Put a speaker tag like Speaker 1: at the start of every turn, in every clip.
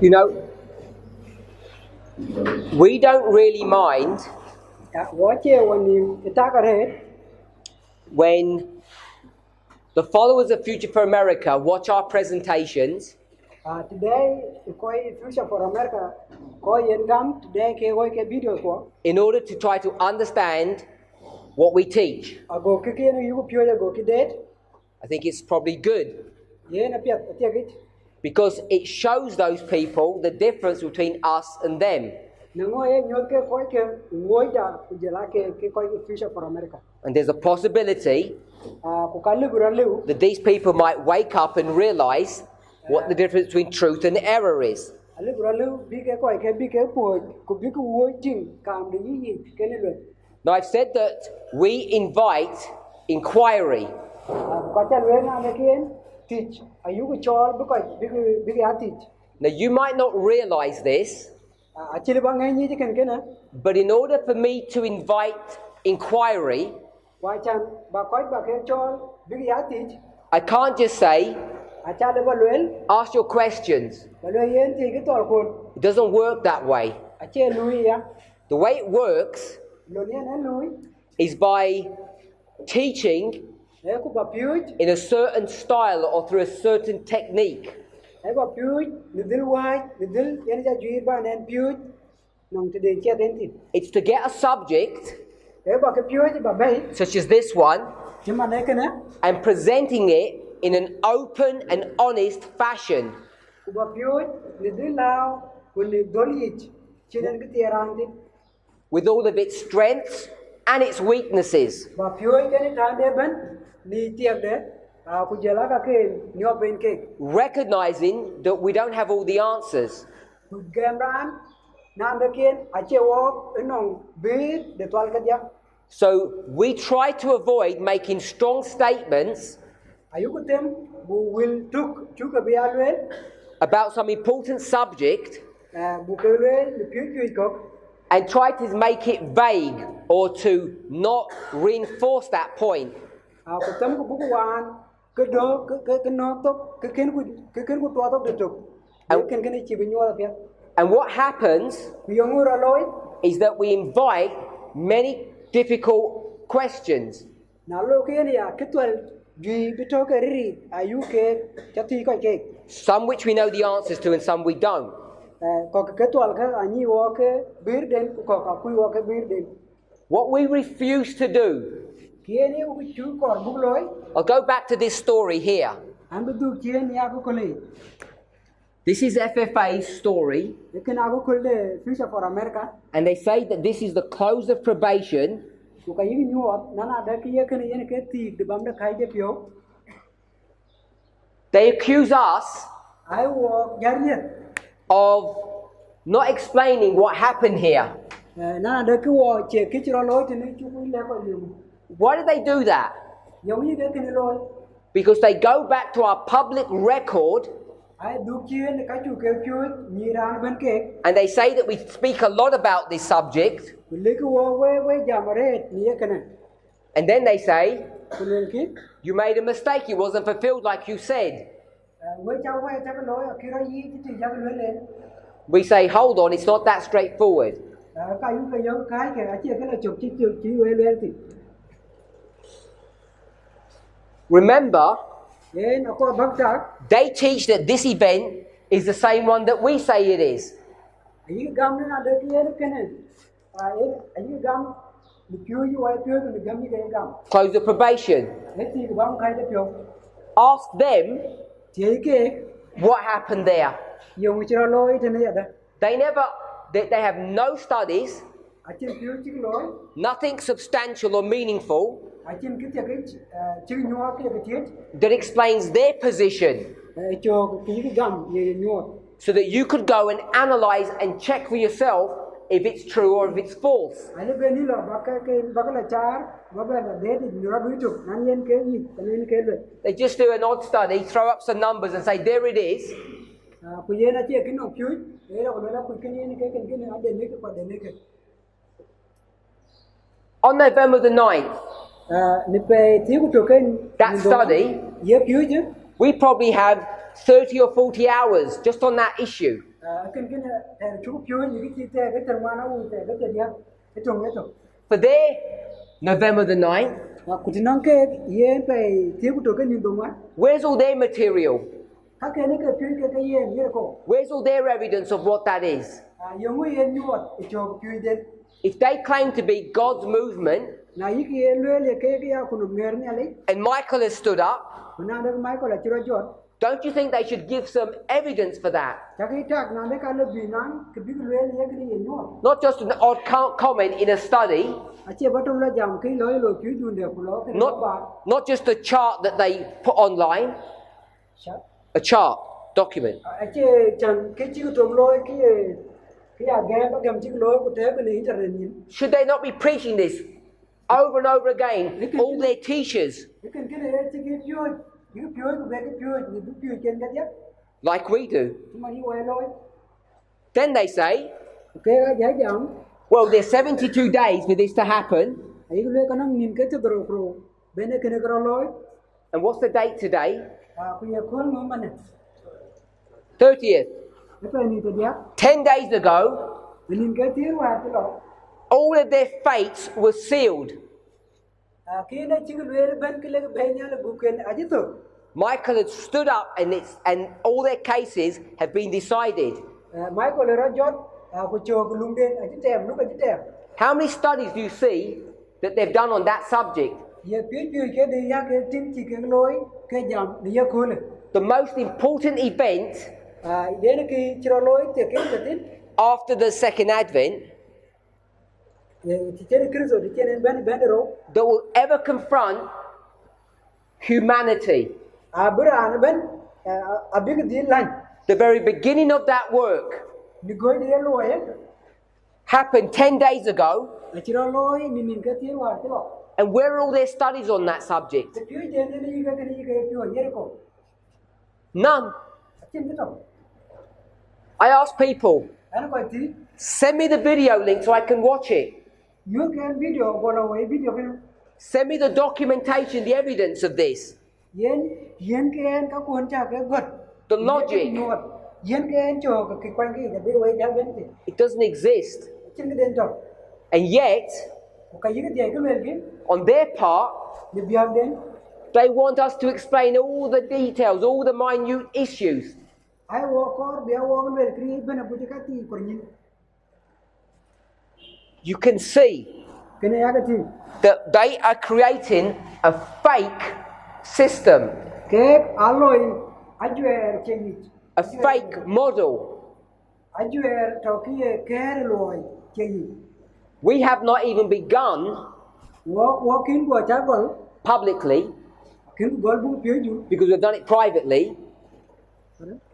Speaker 1: You know, we don't really mind when the followers of Future for America watch our presentations
Speaker 2: today, Future for America,
Speaker 1: in order to try to understand what we teach. I think it's probably good, because it shows those people the difference between us and them. And there's a possibility that these people might wake up and realize what the difference between truth and error is. Now, I've said that we invite inquiry. Now, you might not realize this, but in order for me to invite inquiry, I can't just say, ask your questions. It doesn't work that way. The way it works is by teaching in a certain style or through a certain technique. It's to get a subject such as this one and presenting it in an open and honest fashion. With all of its strengths and its weaknesses. Recognizing that we don't have all the answers. So we try to avoid making strong statements about some important subject and try to make it vague or to not reinforce that point. And what happens is that we invite many difficult questions. Some which we know the answers to and some we don't. What we refuse to do, I'll go back to this story here. This is FFA's story, and they say that this is the close of probation. They accuse us of not explaining what happened here. Why did they do that? Because they go back to our public record and they say that we speak a lot about this subject. And then they say, you made a mistake, it wasn't fulfilled like you said. We say, hold on, it's not that straightforward. Remember, they teach that this event is the same one that we say it is. Close the probation. Ask them what happened there. They have no studies, nothing substantial or meaningful that explains their position, so that you could go and analyze and check for yourself if it's true or if it's false. They just do an odd study, throw up some numbers and say, there it is. On November the 9th, that study, we probably have 30 or 40 hours just on that issue.
Speaker 2: cái thèn chú phiếu những cái chi tiết cái tầng mà nó u cái gì cái trồng cái trồng
Speaker 1: For there, November the 9th,
Speaker 2: và cũng chỉ nói cái yên về thiếu của cái niềm mà
Speaker 1: where's all their material?
Speaker 2: các cái này cái phiếu cái yên như là cô
Speaker 1: Where's all their evidence of what that is?
Speaker 2: yung người yên như vậy cho phiếu đến
Speaker 1: If they claim to be God's movement,
Speaker 2: na yi cái lue le cái aku no mer ni ali
Speaker 1: and Michael has stood up,
Speaker 2: na được mai có là chưa chọn
Speaker 1: don't you think they should give some evidence for that?
Speaker 2: chắc cái chắc na được cái lebih nang cái biết lue le cái gì nữa
Speaker 1: Not just an odd comment in a study,
Speaker 2: ache batom la jam cái lối phiếu dun de kulo cái
Speaker 1: not just a chart that they put online, a chart document.
Speaker 2: ache chẳng cái chữ trồng lối cái game bắt game chữ lối của thế bên internet nhìn
Speaker 1: Should they not be preaching this over and over again? All their teachers,
Speaker 2: cái này cái phiếu những phiếu của cái phiếu trên cái nhất
Speaker 1: like we do.
Speaker 2: mà đi quay lối
Speaker 1: Then they say,
Speaker 2: cái giải giảm
Speaker 1: well, there's 72 days for this to happen.
Speaker 2: ấy cái lối cái nó nhìn cái chữ đồ bên cái này cái lối
Speaker 1: And what's the date today?
Speaker 2: bây giờ khôn mà mình
Speaker 1: 30th.
Speaker 2: cái này thì đẹp
Speaker 1: 10 days ago,
Speaker 2: mình cái tiếng qua cái đó
Speaker 1: all of their fates were sealed.
Speaker 2: khi này chỉ cái lối bên cái bên nhà là bukan aja tu
Speaker 1: Michael had stood up and all their cases have been decided.
Speaker 2: mai có lời rajot aku cho cái lung đen aja tem lúc aja tem
Speaker 1: How many studies do you see that they've done on that subject?
Speaker 2: giờ phía cái đi ra cái chính chỉ cái lối cái giảm đi ra khôn
Speaker 1: The most important event
Speaker 2: đến cái chiro lối thì cái tin
Speaker 1: after the second advent
Speaker 2: thì trên cái rồi thì trên bên rồi
Speaker 1: that will ever confront humanity.
Speaker 2: bữa anh bên biết cái gì lành
Speaker 1: The very beginning of that work
Speaker 2: đi gọi đi lối
Speaker 1: happened 10 days ago.
Speaker 2: chiro lối nhìn cái tiếng qua cái đó
Speaker 1: And where are all their studies on that subject?
Speaker 2: thì phía trên này cái phiếu như thế cô
Speaker 1: None.
Speaker 2: trên cái đó
Speaker 1: I asked people,
Speaker 2: anh coi tí
Speaker 1: send me the video link so I can watch it.
Speaker 2: những cái video gọi là video cái
Speaker 1: Send me the documentation, the evidence of this.
Speaker 2: yên cái các con cha cái vật
Speaker 1: The logic.
Speaker 2: yên cái cho cái quan cái bị quay ra bên thì
Speaker 1: It doesn't exist.
Speaker 2: trên cái đèn tròn
Speaker 1: And yet,
Speaker 2: cái gì cái gì cái lên cái
Speaker 1: on their part,
Speaker 2: để biar đến
Speaker 1: they want us to explain all the details, all the minute issues.
Speaker 2: ai walk biar walk lên cái bên là bút cái tí của nhìn
Speaker 1: You can see
Speaker 2: cái này cái gì
Speaker 1: that they are creating a fake system,
Speaker 2: cái alloy ajuer change
Speaker 1: a fake model.
Speaker 2: ajuer cho cái lôi change
Speaker 1: We have not even begun
Speaker 2: walking của cha con
Speaker 1: publicly
Speaker 2: cái gọi bút phiếu dụ
Speaker 1: because we've done it privately.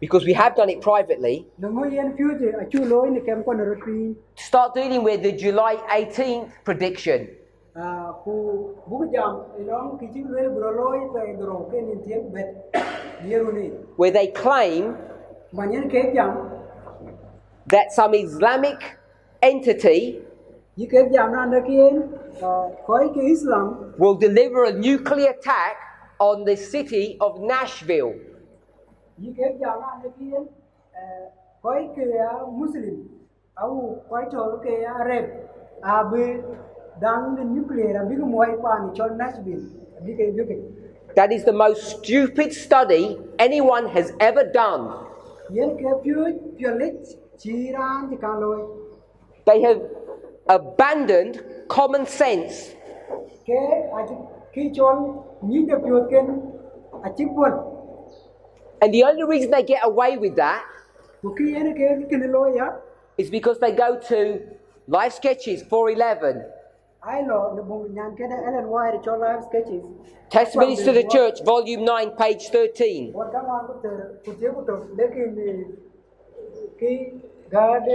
Speaker 1: Because we have done it privately.
Speaker 2: nó ngồi yên phiếu thì chú lôi này kem con rồi thì
Speaker 1: To start dealing with the July 18th prediction.
Speaker 2: ku bút jam nó cái chữ lôi về đồ cái niệm tiếng bệt nhiều này
Speaker 1: Where they claim
Speaker 2: mà những cái jam
Speaker 1: that some Islamic entity
Speaker 2: những cái jam nào đó kia coi cái Islam
Speaker 1: will deliver a nuclear attack on the city of Nashville.
Speaker 2: những cái jam nào đó kia coi cái Muslim au coi cho cái Arab bị đang cái nuclear bị cái mọi pan cho Nashville bị cái
Speaker 1: That is the most stupid study anyone has ever done.
Speaker 2: những cái phiếu lịch chỉ ra thì càng lôi
Speaker 1: They have abandoned common sense.
Speaker 2: cái khi chọn những cái phiếu kênh chích quân
Speaker 1: And the only reason they get away with that
Speaker 2: khi cái lôi á
Speaker 1: is because they go to Live Sketches 411,
Speaker 2: ai lo nó bùng nhàn cái này Ellen White cho live sketches
Speaker 1: Testimonies to the Church, Volume 9, page 13.
Speaker 2: một cái mà có thể có được लेकिन cái God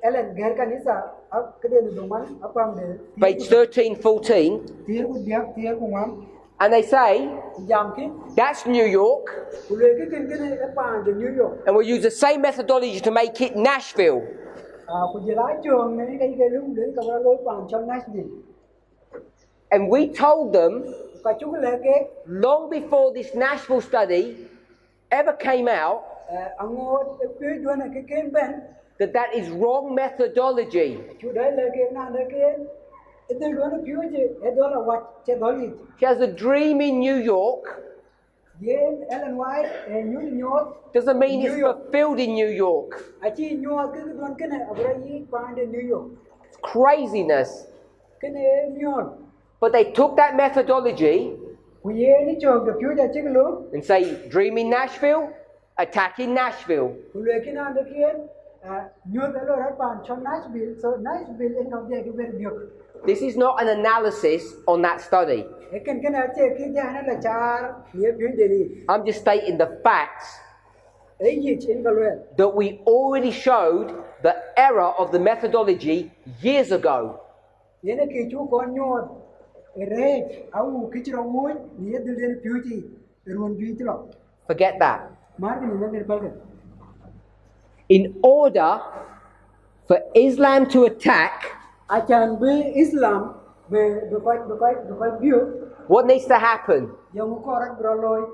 Speaker 2: Ellen घर का निशा अब cái điều đúng không अब हम để
Speaker 1: Page 13, 14.
Speaker 2: tiếng của điệp tiếng của ngắm
Speaker 1: And they say,
Speaker 2: giảm cái
Speaker 1: that's New York,
Speaker 2: của lấy cái này các bạn từ New York
Speaker 1: and we'll use the same methodology to make it Nashville.
Speaker 2: của giờ lái trường này cái lúc đến các bạn lối bạn cho Nashville
Speaker 1: And we told them,
Speaker 2: và chúng lấy cái
Speaker 1: long before this Nashville study ever came out,
Speaker 2: angot cái đuôi này cái bên
Speaker 1: that is wrong methodology.
Speaker 2: chú đấy là cái nào là cái đuôi nó phiêu chứ đó là what chứ đó gì
Speaker 1: She has a dream in New York.
Speaker 2: Yen Ellen White New York
Speaker 1: Doesn't mean it's
Speaker 2: New York.
Speaker 1: fulfilled in New York.
Speaker 2: Achi New York cái đuôi cái này ở đây find in New York
Speaker 1: It's craziness.
Speaker 2: cái này New York
Speaker 1: But they took that methodology
Speaker 2: Vì nó cho cái phiêu ra chứ cái lúc
Speaker 1: and say, dream in Nashville, attack in Nashville.
Speaker 2: Vì cái nào được kia New York là rất quan cho Nashville so Nashville is not there cái bên được
Speaker 1: This is not an analysis on that study.
Speaker 2: cái nào chứ cái nhà nó là char nghĩa phiêu gì đi
Speaker 1: I'm just stating the facts
Speaker 2: ấy gì trên cái luôn
Speaker 1: that we already showed the error of the methodology years ago.
Speaker 2: Yen cái chú con nhot Red, au kichiro woy, ni yedil den beauty, ruon beauty lo.
Speaker 1: Forget that.
Speaker 2: Marvin ni nang palga.
Speaker 1: In order for Islam to attack,
Speaker 2: Achan be Islam be quite view.
Speaker 1: what needs to happen?
Speaker 2: Yang ko rat broloy.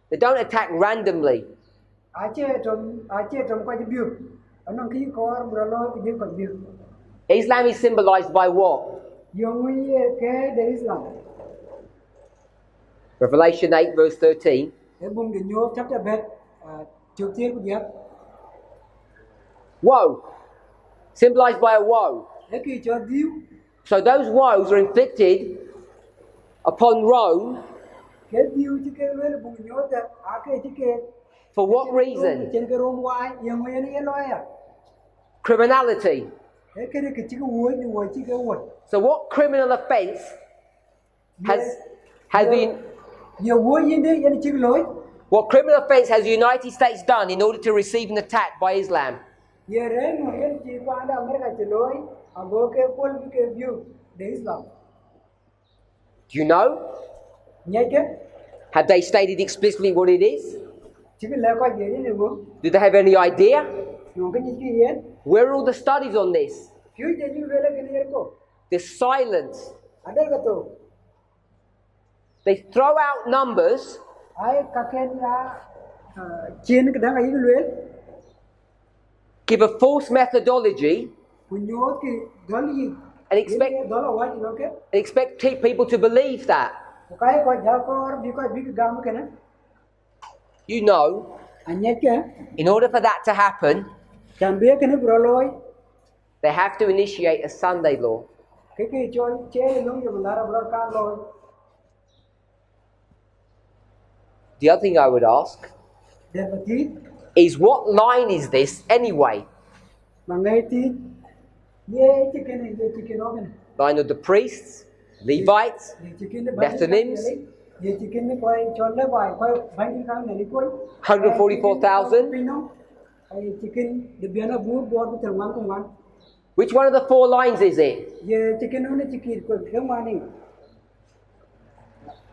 Speaker 1: They don't attack randomly.
Speaker 2: Ache tom quite view. Anong ki ko broloy ki ko view.
Speaker 1: Islam is symbolized by what?
Speaker 2: Yang wi ke de Islam.
Speaker 1: Revelation 8 verse 13.
Speaker 2: E bum de nyo chapter bet chuk tie ku dia.
Speaker 1: Woe. Symbolized by a woe.
Speaker 2: E ki cho diu.
Speaker 1: So those woes are inflicted upon Rome.
Speaker 2: Ke diu chi ke le bum nyo ta ake chi ke.
Speaker 1: For what reason?
Speaker 2: Chen ke rom wai yang wi ni lo ya.
Speaker 1: Criminality.
Speaker 2: E ke ke chi ke wo ni wo chi ke wo.
Speaker 1: So what criminal offence has been
Speaker 2: Nhiều vui như thế, như chữ lối.
Speaker 1: what criminal offence has the United States done in order to receive an attack by Islam?
Speaker 2: Nhiều đấy mà cái chỉ quan đó America chữ lối, ở vô cái quân với cái view để Islam.
Speaker 1: Do you know?
Speaker 2: Nhớ chứ?
Speaker 1: Have they stated explicitly what it is?
Speaker 2: Chỉ cái lẽ coi gì đấy này bố.
Speaker 1: Do they have any idea?
Speaker 2: Nó cái gì vậy?
Speaker 1: Where are all the studies on this?
Speaker 2: Phiếu gì như vậy là cái này cô.
Speaker 1: They're silent.
Speaker 2: Ở đây cái tổ.
Speaker 1: They throw out numbers
Speaker 2: Ai các cái chiến cái đang ấy cái luyện.
Speaker 1: give a false methodology
Speaker 2: Cũng nhớ cái đó là gì?
Speaker 1: and
Speaker 2: đó là what you know
Speaker 1: expect people to believe that.
Speaker 2: cái coi giờ có bị cái gam cái này.
Speaker 1: You know,
Speaker 2: Anh nhớ chứ?
Speaker 1: in order for that to happen,
Speaker 2: Chẳng biết cái này bro lối.
Speaker 1: they have to initiate a Sunday law.
Speaker 2: Cái cho chế nó như là bro can lối.
Speaker 1: The other thing I would ask is what line is this anyway? Line of the priests, Levites, Bethlehems,
Speaker 2: 144,000.
Speaker 1: Which one of the four lines is it?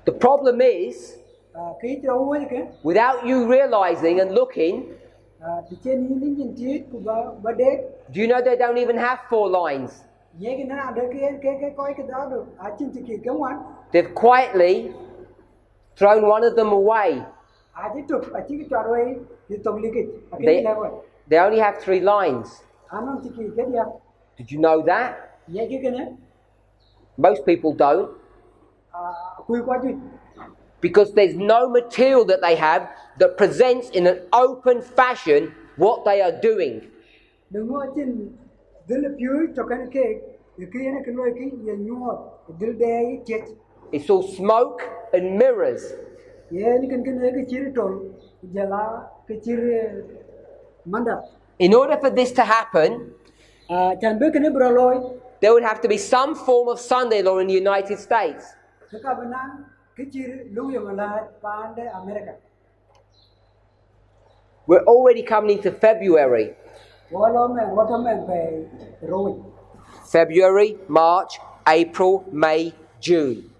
Speaker 1: The problem is, without you realizing and looking, do you know they don't even have four lines? They've quietly thrown one of them away. They only have three lines. Did you know that? Most people don't. Because there's no material that they have that presents in an open fashion what they are doing. It's all smoke and mirrors. In order for this to happen, there would have to be some form of Sunday law in the United States. We're already coming into February. February, March, April, May, June.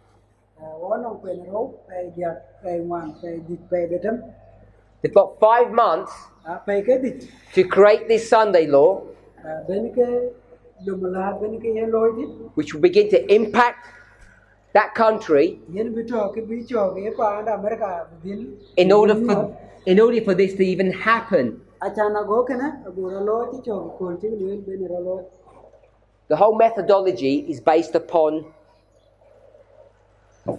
Speaker 1: They've got 5 months to create this Sunday law, which will begin to impact that country
Speaker 2: yen bito ke bicho ke pa da America din
Speaker 1: in order for this to even happen.
Speaker 2: achana go kana agora lo ti cho ko ti ni ben ro.
Speaker 1: The whole methodology is based upon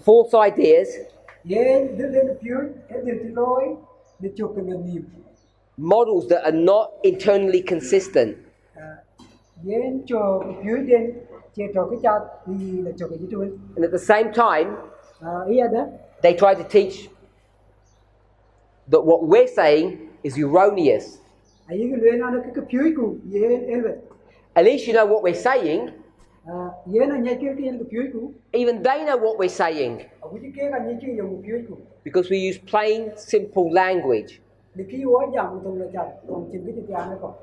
Speaker 1: false ideas,
Speaker 2: Yen de pure e de ti loy de cho ke ni.
Speaker 1: models that are not internally consistent.
Speaker 2: Yen cho pure den che to ke cha ni de cho ke tu.
Speaker 1: And at the same time,
Speaker 2: Iya da
Speaker 1: they try to teach that what we're saying is erroneous.
Speaker 2: ayi ke le na ke pure ku yen elwe.
Speaker 1: At least you know what we're saying.
Speaker 2: Yen anya ke yen ke pure ku
Speaker 1: Even they know what we're saying
Speaker 2: awu ke ka ni ke yo pure ku.
Speaker 1: because we use plain, simple language.
Speaker 2: Ni ki wo jam tong la cha tong chin ke ti an ko.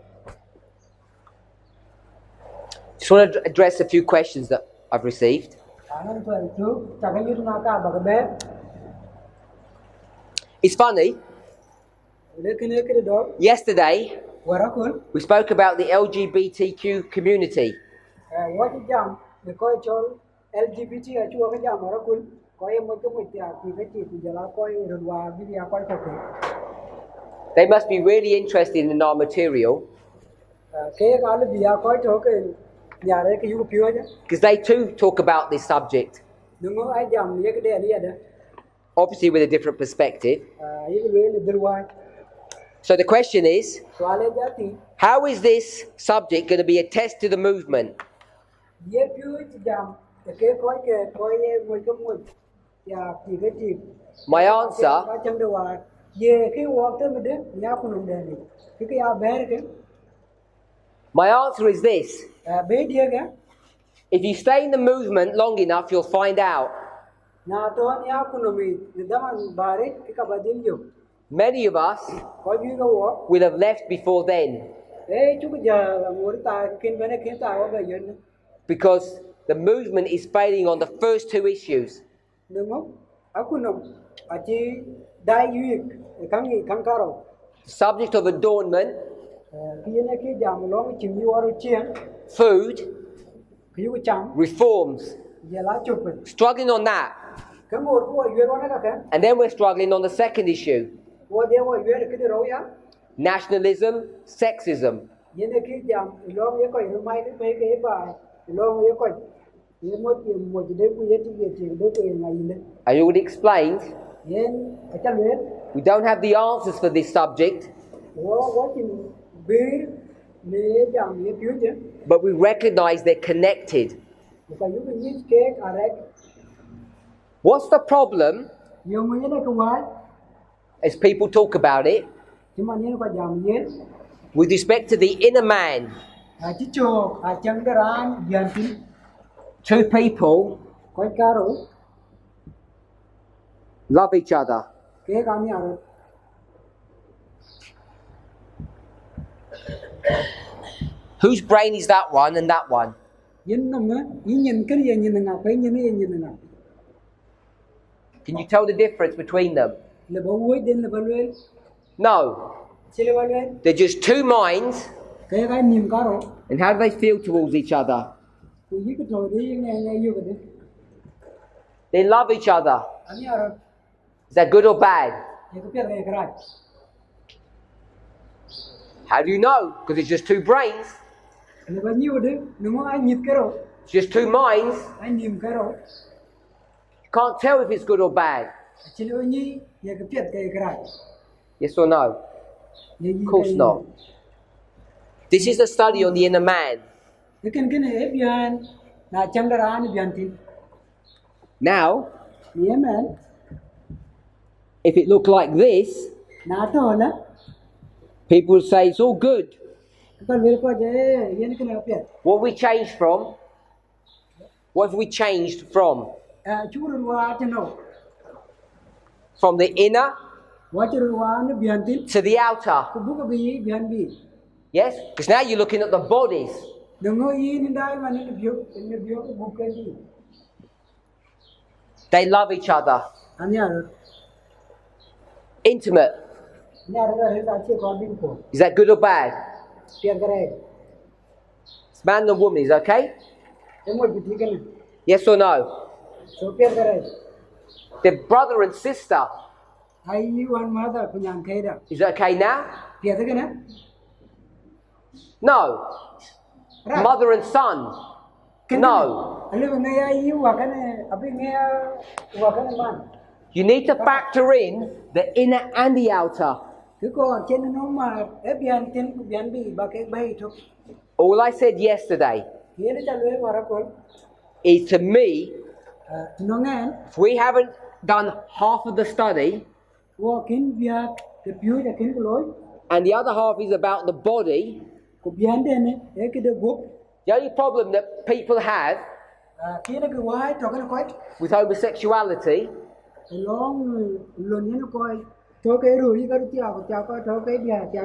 Speaker 1: Just want to address a few questions that I've received.
Speaker 2: Anan to tu cha ke yu na ka ba ke be.
Speaker 1: It's funny,
Speaker 2: Le ke ne ke do
Speaker 1: yesterday
Speaker 2: wara kun
Speaker 1: we spoke about the LGBTQ community.
Speaker 2: wo ti jam ke ko chol LGBT a chu ke jam wara kun ko ye mo ke mo ti a ti ke ti ti jala ko ye ro wa bi ya ko ko.
Speaker 1: They must be really interested in our material
Speaker 2: Ke ka le bi ya ko to ke ya re ke yu pyo ja.
Speaker 1: because they too talk about this subject,
Speaker 2: Dungo ai jam ye ke de ni da.
Speaker 1: obviously with a different perspective.
Speaker 2: Ye ke le dir wa
Speaker 1: So the question is,
Speaker 2: swale ja ti
Speaker 1: how is this subject going to be a test to the movement?
Speaker 2: ye pyo ti jam ke ko ye mo ke mo ya ti ke ti.
Speaker 1: My answer
Speaker 2: Ka chang de wa ye ke wo te me de ya ku no de ni. Ke ya ber ke
Speaker 1: is this.
Speaker 2: be dia ga
Speaker 1: If you stay in the movement long enough, you'll find out.
Speaker 2: na to ya ku no mi da man bare ke ka badil yo.
Speaker 1: Many of us
Speaker 2: Ko ju ga wo
Speaker 1: will have left before then
Speaker 2: chu ja la mo ta kin bene kin ta wa ba yen.
Speaker 1: because the movement is failing on the first two issues.
Speaker 2: Dungo aku no achi dai yu kang karo.
Speaker 1: The subject of adornment,
Speaker 2: Ki ne ki jam lo mi chim yu ro chien
Speaker 1: food,
Speaker 2: ki yu cham
Speaker 1: reforms,
Speaker 2: ye la chupen.
Speaker 1: struggling on that.
Speaker 2: Ke mo ko yu ro na ka ka
Speaker 1: And then we're struggling on the second issue,
Speaker 2: wo de wo yu ke de ro ya.
Speaker 1: nationalism, sexism.
Speaker 2: Ye ne ki jam lo ye ko yu mai ke ke ba lo ye ko ye mo de ku ye ti de ko ye ngai ne.
Speaker 1: I already explained,
Speaker 2: Yen a cha le
Speaker 1: we don't have the answers for this subject,
Speaker 2: wo chin be ne jam ye pyu je
Speaker 1: but we recognize they're connected.
Speaker 2: ka yu ni ke arek
Speaker 1: What's the problem
Speaker 2: yo mo ye ne ko wa
Speaker 1: as people talk about it
Speaker 2: ti man ye ko jam ye
Speaker 1: with respect to the inner man?
Speaker 2: a chi cho a chang de ran yan tin
Speaker 1: Two people
Speaker 2: ko karo
Speaker 1: love each other.
Speaker 2: ke ka mi aro
Speaker 1: Whose brain is that one and that one?
Speaker 2: yin no me yin ke ye yin na pe yin na
Speaker 1: Can you tell the difference between them?
Speaker 2: le bo wo den le bo le
Speaker 1: No.
Speaker 2: chi le bo le
Speaker 1: They're just two minds.
Speaker 2: ke ka nim karo
Speaker 1: And how do they feel towards each other?
Speaker 2: ku yi ko to de ne yu ke de
Speaker 1: They love each other.
Speaker 2: ani aro
Speaker 1: Is that good or bad?
Speaker 2: ye ko pe ke kra
Speaker 1: How do you know? Because it's just two brains.
Speaker 2: le ba nyu de no mo ai nit karo
Speaker 1: It's just two minds.
Speaker 2: ai nim karo
Speaker 1: You can't tell if it's good or bad.
Speaker 2: chi le ni ye ko pe ke kra
Speaker 1: Yes or no?
Speaker 2: ye
Speaker 1: Of course not. This is a study on the inner man.
Speaker 2: lekin ken e bian na chang de ran bian tin
Speaker 1: Now,
Speaker 2: ye man
Speaker 1: if it looked like this,
Speaker 2: na to la
Speaker 1: people would say it's all good.
Speaker 2: ko le ko je ye ne ken pe
Speaker 1: What have we changed from? What have we changed from?
Speaker 2: churu wa te no
Speaker 1: From the inner
Speaker 2: wa churu wa ne bian tin
Speaker 1: to the outer.
Speaker 2: ku bu ko bi bian bi
Speaker 1: Yes? Because now you're looking at the bodies.
Speaker 2: dungo yi ni dai ma ne bio ko bu ke di
Speaker 1: They love each other.
Speaker 2: ani aro
Speaker 1: Intimate.
Speaker 2: ni aro re ta che ko bin ko
Speaker 1: Is that good or bad?
Speaker 2: pe kare
Speaker 1: It's man and woman, is okay?
Speaker 2: e mo bi ti ken
Speaker 1: Yes or no?
Speaker 2: So Pierre Garay.
Speaker 1: They're brother and sister.
Speaker 2: I one mother Punyan Keda.
Speaker 1: Is that okay now?
Speaker 2: Pierre Gana?
Speaker 1: No.
Speaker 2: Right.
Speaker 1: Mother and son. No.
Speaker 2: I live in you Wakana, a big Wakana man.
Speaker 1: You need to factor in the inner and the outer. All I said yesterday is, to me, if we haven't done half of the study and the other half is about the body, the only problem that people have with homosexuality is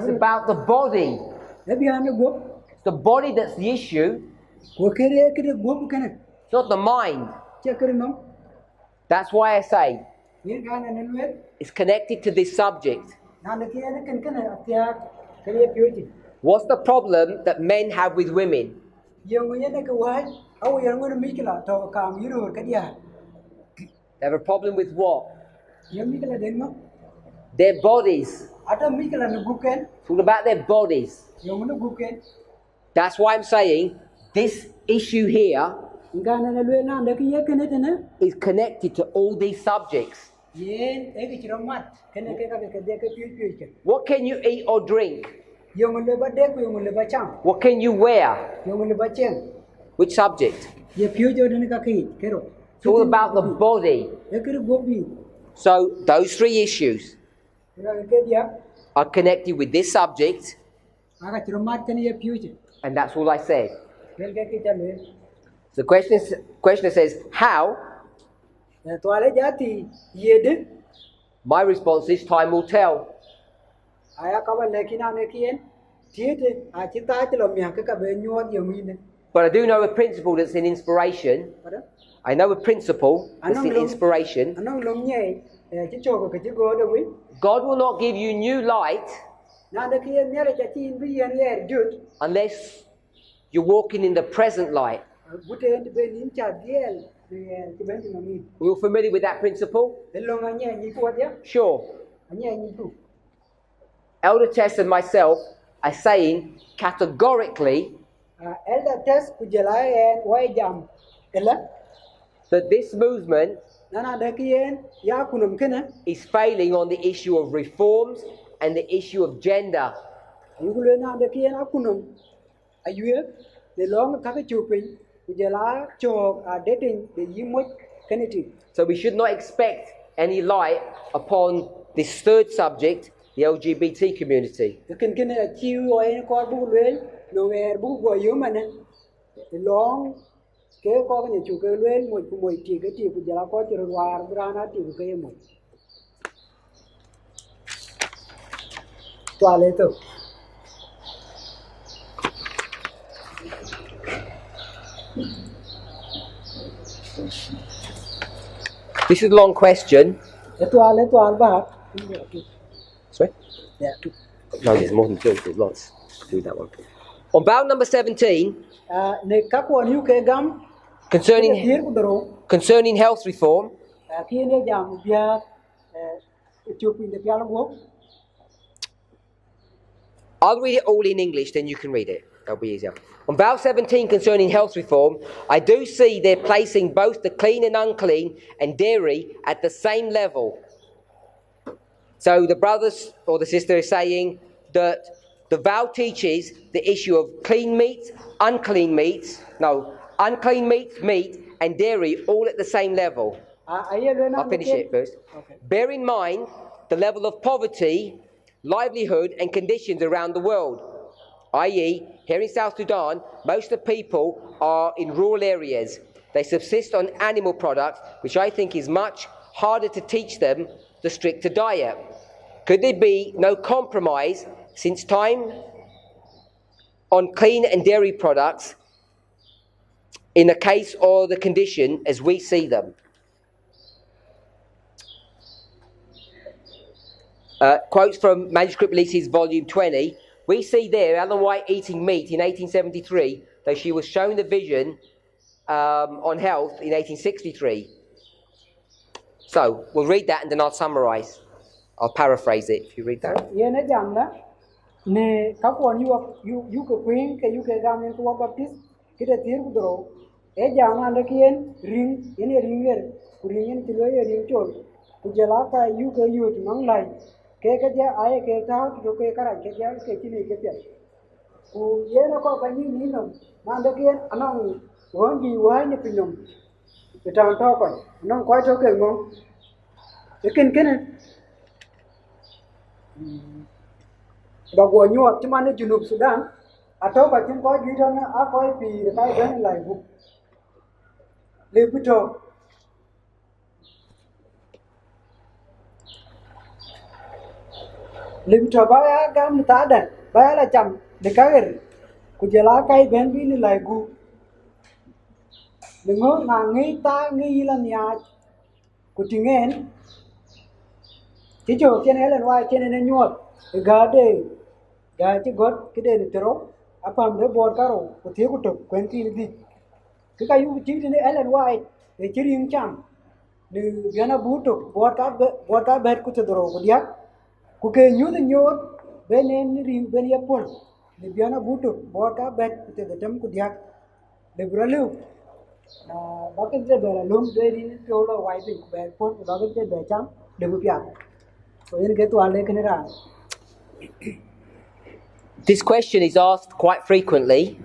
Speaker 1: about the body. It's the body that's the issue. It's not the mind. That's why I say it's connected to this subject. What's the problem that men have with women? They have a problem with what? Their bodies. It's all about their bodies. That's why I'm saying this issue here is connected to all these subjects. What can you eat or drink? What can you wear? Which subject? It's all about the body. So those three issues are connected with this subject, and that's all I said. The question says, how? My response is, time will tell. But I do know a principle that's in inspiration. I know a principle that's in inspiration. God will not give you new light unless you're walking in the present light. We're familiar with that principle? Sure. Elder Tess and myself are saying categorically that this movement is failing on the issue of reforms and the issue of gender. So we should not expect any light upon this third subject, the LGBT community. This is a long question. Sorry? No, there's more than two. There's lots. Do that one. On bound number 17, concerning health reform, I'll read it all in English, then you can read it. That'll be easier. On Vow 17 concerning health reform, I do see they're placing both the clean and unclean and dairy at the same level. So the brothers or the sister is saying that the vow teaches the issue of clean meat, unclean meat, meat and dairy all at the same level. I'll finish it first. Okay. Bear in mind the level of poverty, livelihood and conditions around the world. I.e., here in South Sudan, most of the people are in rural areas. They subsist on animal products, which I think is much harder to teach them the stricter diet. Could there be no compromise since time on clean and dairy products in the case or the condition as we see them? Quotes from Manuscript Releases, Volume 20. We see there Ellen White eating meat in 1873, though she was shown the vision on health in 1863. So we'll read that and then I'll summarize. I'll paraphrase it if you read that.
Speaker 2: Yena jamna ne kapon yu ko queen ke yu ke gamen ko baptist kita tir kudro e jama anda kien ring ene ringer kuringen tilo ye ring chol kujala ka yu ke yu nang lai ke ja aye ke ta to ke kara ke ja ke chini ke pya ku yena ko bani ni no anda kien anang wongi wa ni pinyom kita to ko nang ko to ke mo ken Bago nyuat cuman di Junub Sudan atau bacin kau gitu na aku pi kai ben lai bu lebuto baya gam ta da baya la cham de kager ku jela kai ben bi ni lai gu dengo na ngi ta ngi la nya ku tingen chỉ cho trên ấy là ngoài trên này nyuat gà đây gà chỉ gót cái đây là tero apam để bọt caro có thiếu có tục quen thì đi cái yu chỉ trên ấy là ngoài để chỉ riêng chăm nếu bây giờ bút tục bọt cá bẹt cũng tero có điát có cái nyuat bên em riêng bên yapon nếu bây giờ bút tục bọt cá bẹt cũng tero chăm có điát để bữa lưu bác cái chế bè là lum để đi chỗ là ngoài thì bè phun bác cái chế bè chăm để bữa piat.
Speaker 1: This question is asked quite frequently,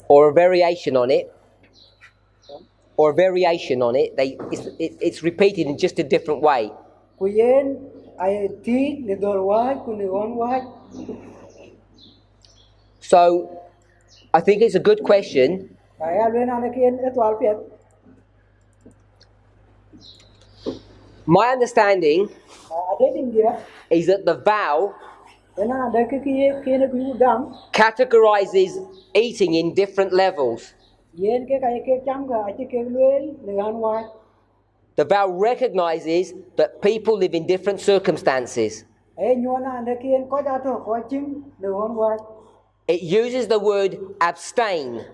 Speaker 1: or a variation on it, It's repeated in just a different way. So, I think it's a good question. My understanding is that the vow categorizes eating in different levels. The vow recognizes that people live in different circumstances. It uses the word abstain,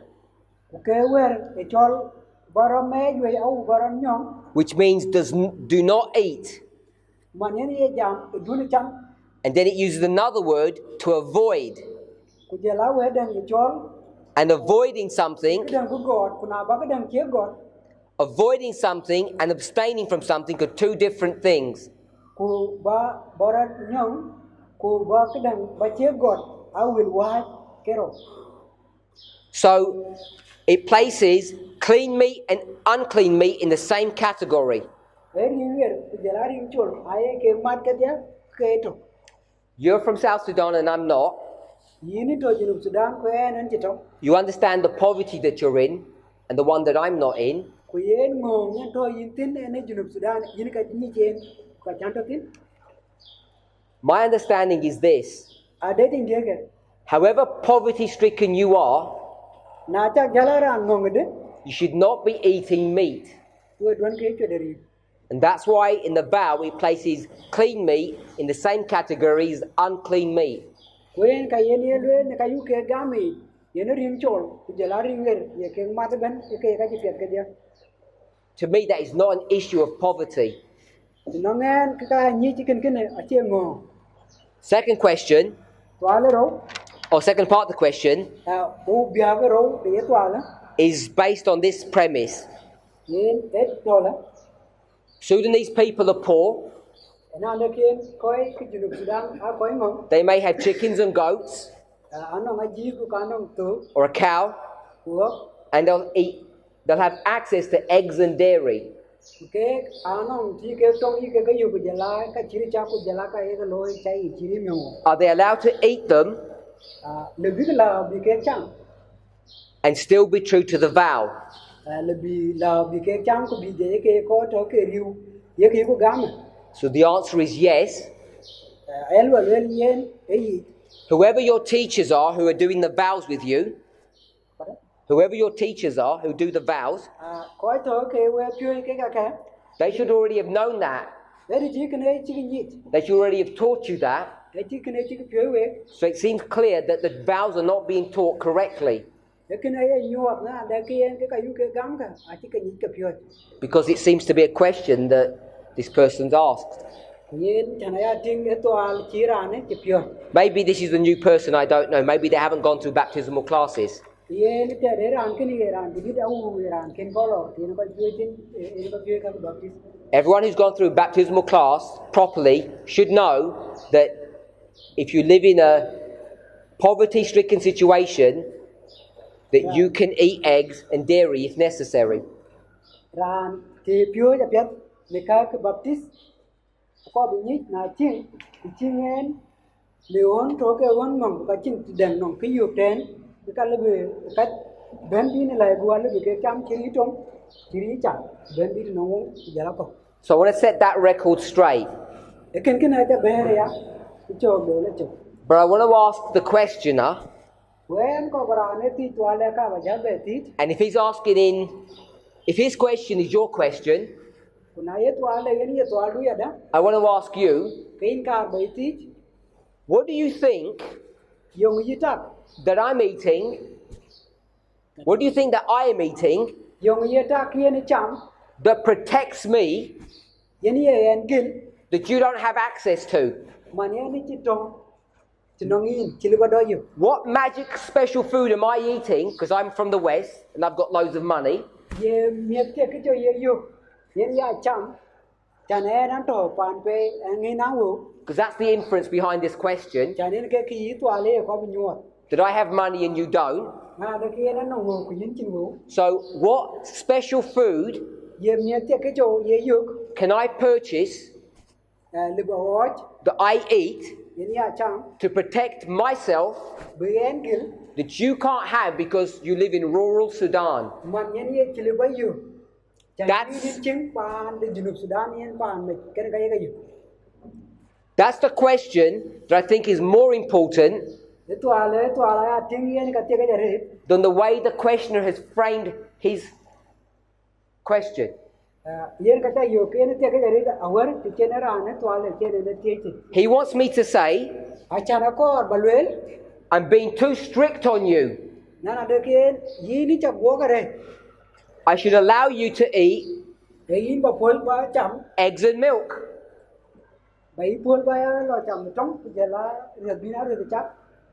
Speaker 1: which means do not eat. And then it uses another word to avoid. And avoiding something and abstaining from something are two different things. So it places clean meat and unclean meat in the same category. You're from South Sudan and I'm not. You understand the poverty that you're in and the one that I'm not in. My understanding is this. However poverty-stricken you are, you should not be eating meat. And that's why in the vow it places clean meat in the same category as unclean meat. To me, that is not an issue of poverty. Second question, or second part of the question, is based on this premise. Sudanese people are poor. They may have chickens and goats, or a cow, and they'll have access to eggs and dairy. Are they allowed to eat them and still be true to the vow? So the answer is yes. Whoever your teachers are who are doing the vows with you, whoever your teachers are who do the vows, they should already have known that. They should already have taught you that. So it seems clear that the vows are not being taught correctly.
Speaker 2: cái này nhọt na để cái cái cái gam cả chỉ cái nhị cái phiền
Speaker 1: Because it seems to be a question that this person's asked.
Speaker 2: yen chana ya ting cái toal chỉ ra này cái phiền
Speaker 1: Maybe this is a new person, I don't know. Maybe they haven't gone through baptismal classes.
Speaker 2: yen cái để ran cái này ran thì đã ran cái có lo thì nó có chơi tin nó có chơi cái baptist.
Speaker 1: Everyone who's gone through baptismal class properly should know that if you live in a poverty-stricken situation, that you can eat eggs and dairy if necessary.
Speaker 2: Ran thì phiềnจะเปลี่ยนในcái baptist có bị nhít là chinh en lion cho cái con ngong cái chinh đèn ngong cái yêu trên cái là về cái bên đi này lại buồn là vì cái cam chỉ đi chẳng bên đi nó giờ là có
Speaker 1: So I want to set that record straight.
Speaker 2: cái nàyจะbên này á cái chỗ đó là chỗ
Speaker 1: But I want to ask the questioner,
Speaker 2: when có cái này thì toa là cái bây giờ về thì
Speaker 1: and if his question is your question,
Speaker 2: còn này toa là cái này toa đuôi đó
Speaker 1: I want to ask you,
Speaker 2: cái cái về thì
Speaker 1: what do you think
Speaker 2: dùng gì chắc
Speaker 1: that I'm eating? What do you think that I am eating
Speaker 2: dùng gì chắc kia này chăm
Speaker 1: that protects me
Speaker 2: cái này en kinh
Speaker 1: that you don't have access to?
Speaker 2: mà này chỉ nó nghiền chỉ là đó yêu
Speaker 1: What magic special food am I eating? Because I'm from the West and I've got loads of money.
Speaker 2: ye miết cái chỗ ye yêu ye ya chăm cho nên nó tổ pan về nghe nào vô
Speaker 1: Because that's the inference behind this question.
Speaker 2: cho nên cái gì toa lệ có bao nhiêu
Speaker 1: That I have money and you don't.
Speaker 2: mà cái kia nó vô của những chính vô
Speaker 1: So what special food
Speaker 2: ye miết cái chỗ ye yêu
Speaker 1: can I purchase
Speaker 2: lừa bảo
Speaker 1: that I eat
Speaker 2: ye ya chăm
Speaker 1: to protect myself
Speaker 2: bị en kil
Speaker 1: that you can't have because you live in rural Sudan?
Speaker 2: mà ye chỉ là bao nhiêu cho nên
Speaker 1: That's-
Speaker 2: đi chính pan đi Junub Sudan yên pan mấy cái gì
Speaker 1: That's the question that I think is more important
Speaker 2: cái toa là tiếng yên cái cái gì
Speaker 1: than the way the questioner has framed his question.
Speaker 2: yên cái yêu cái này cái gì awar thì trên nó ra nó toa là trên nó tiết
Speaker 1: He wants me to say,
Speaker 2: achana ko balwel
Speaker 1: I'm being too strict on you.
Speaker 2: na được cái gì ní chập gỗ cái này
Speaker 1: I should allow you to eat
Speaker 2: cái gì mà phun ba chậm
Speaker 1: eggs and milk.
Speaker 2: bảy phun ba lo chậm trong giờ là việc đi nào được chắc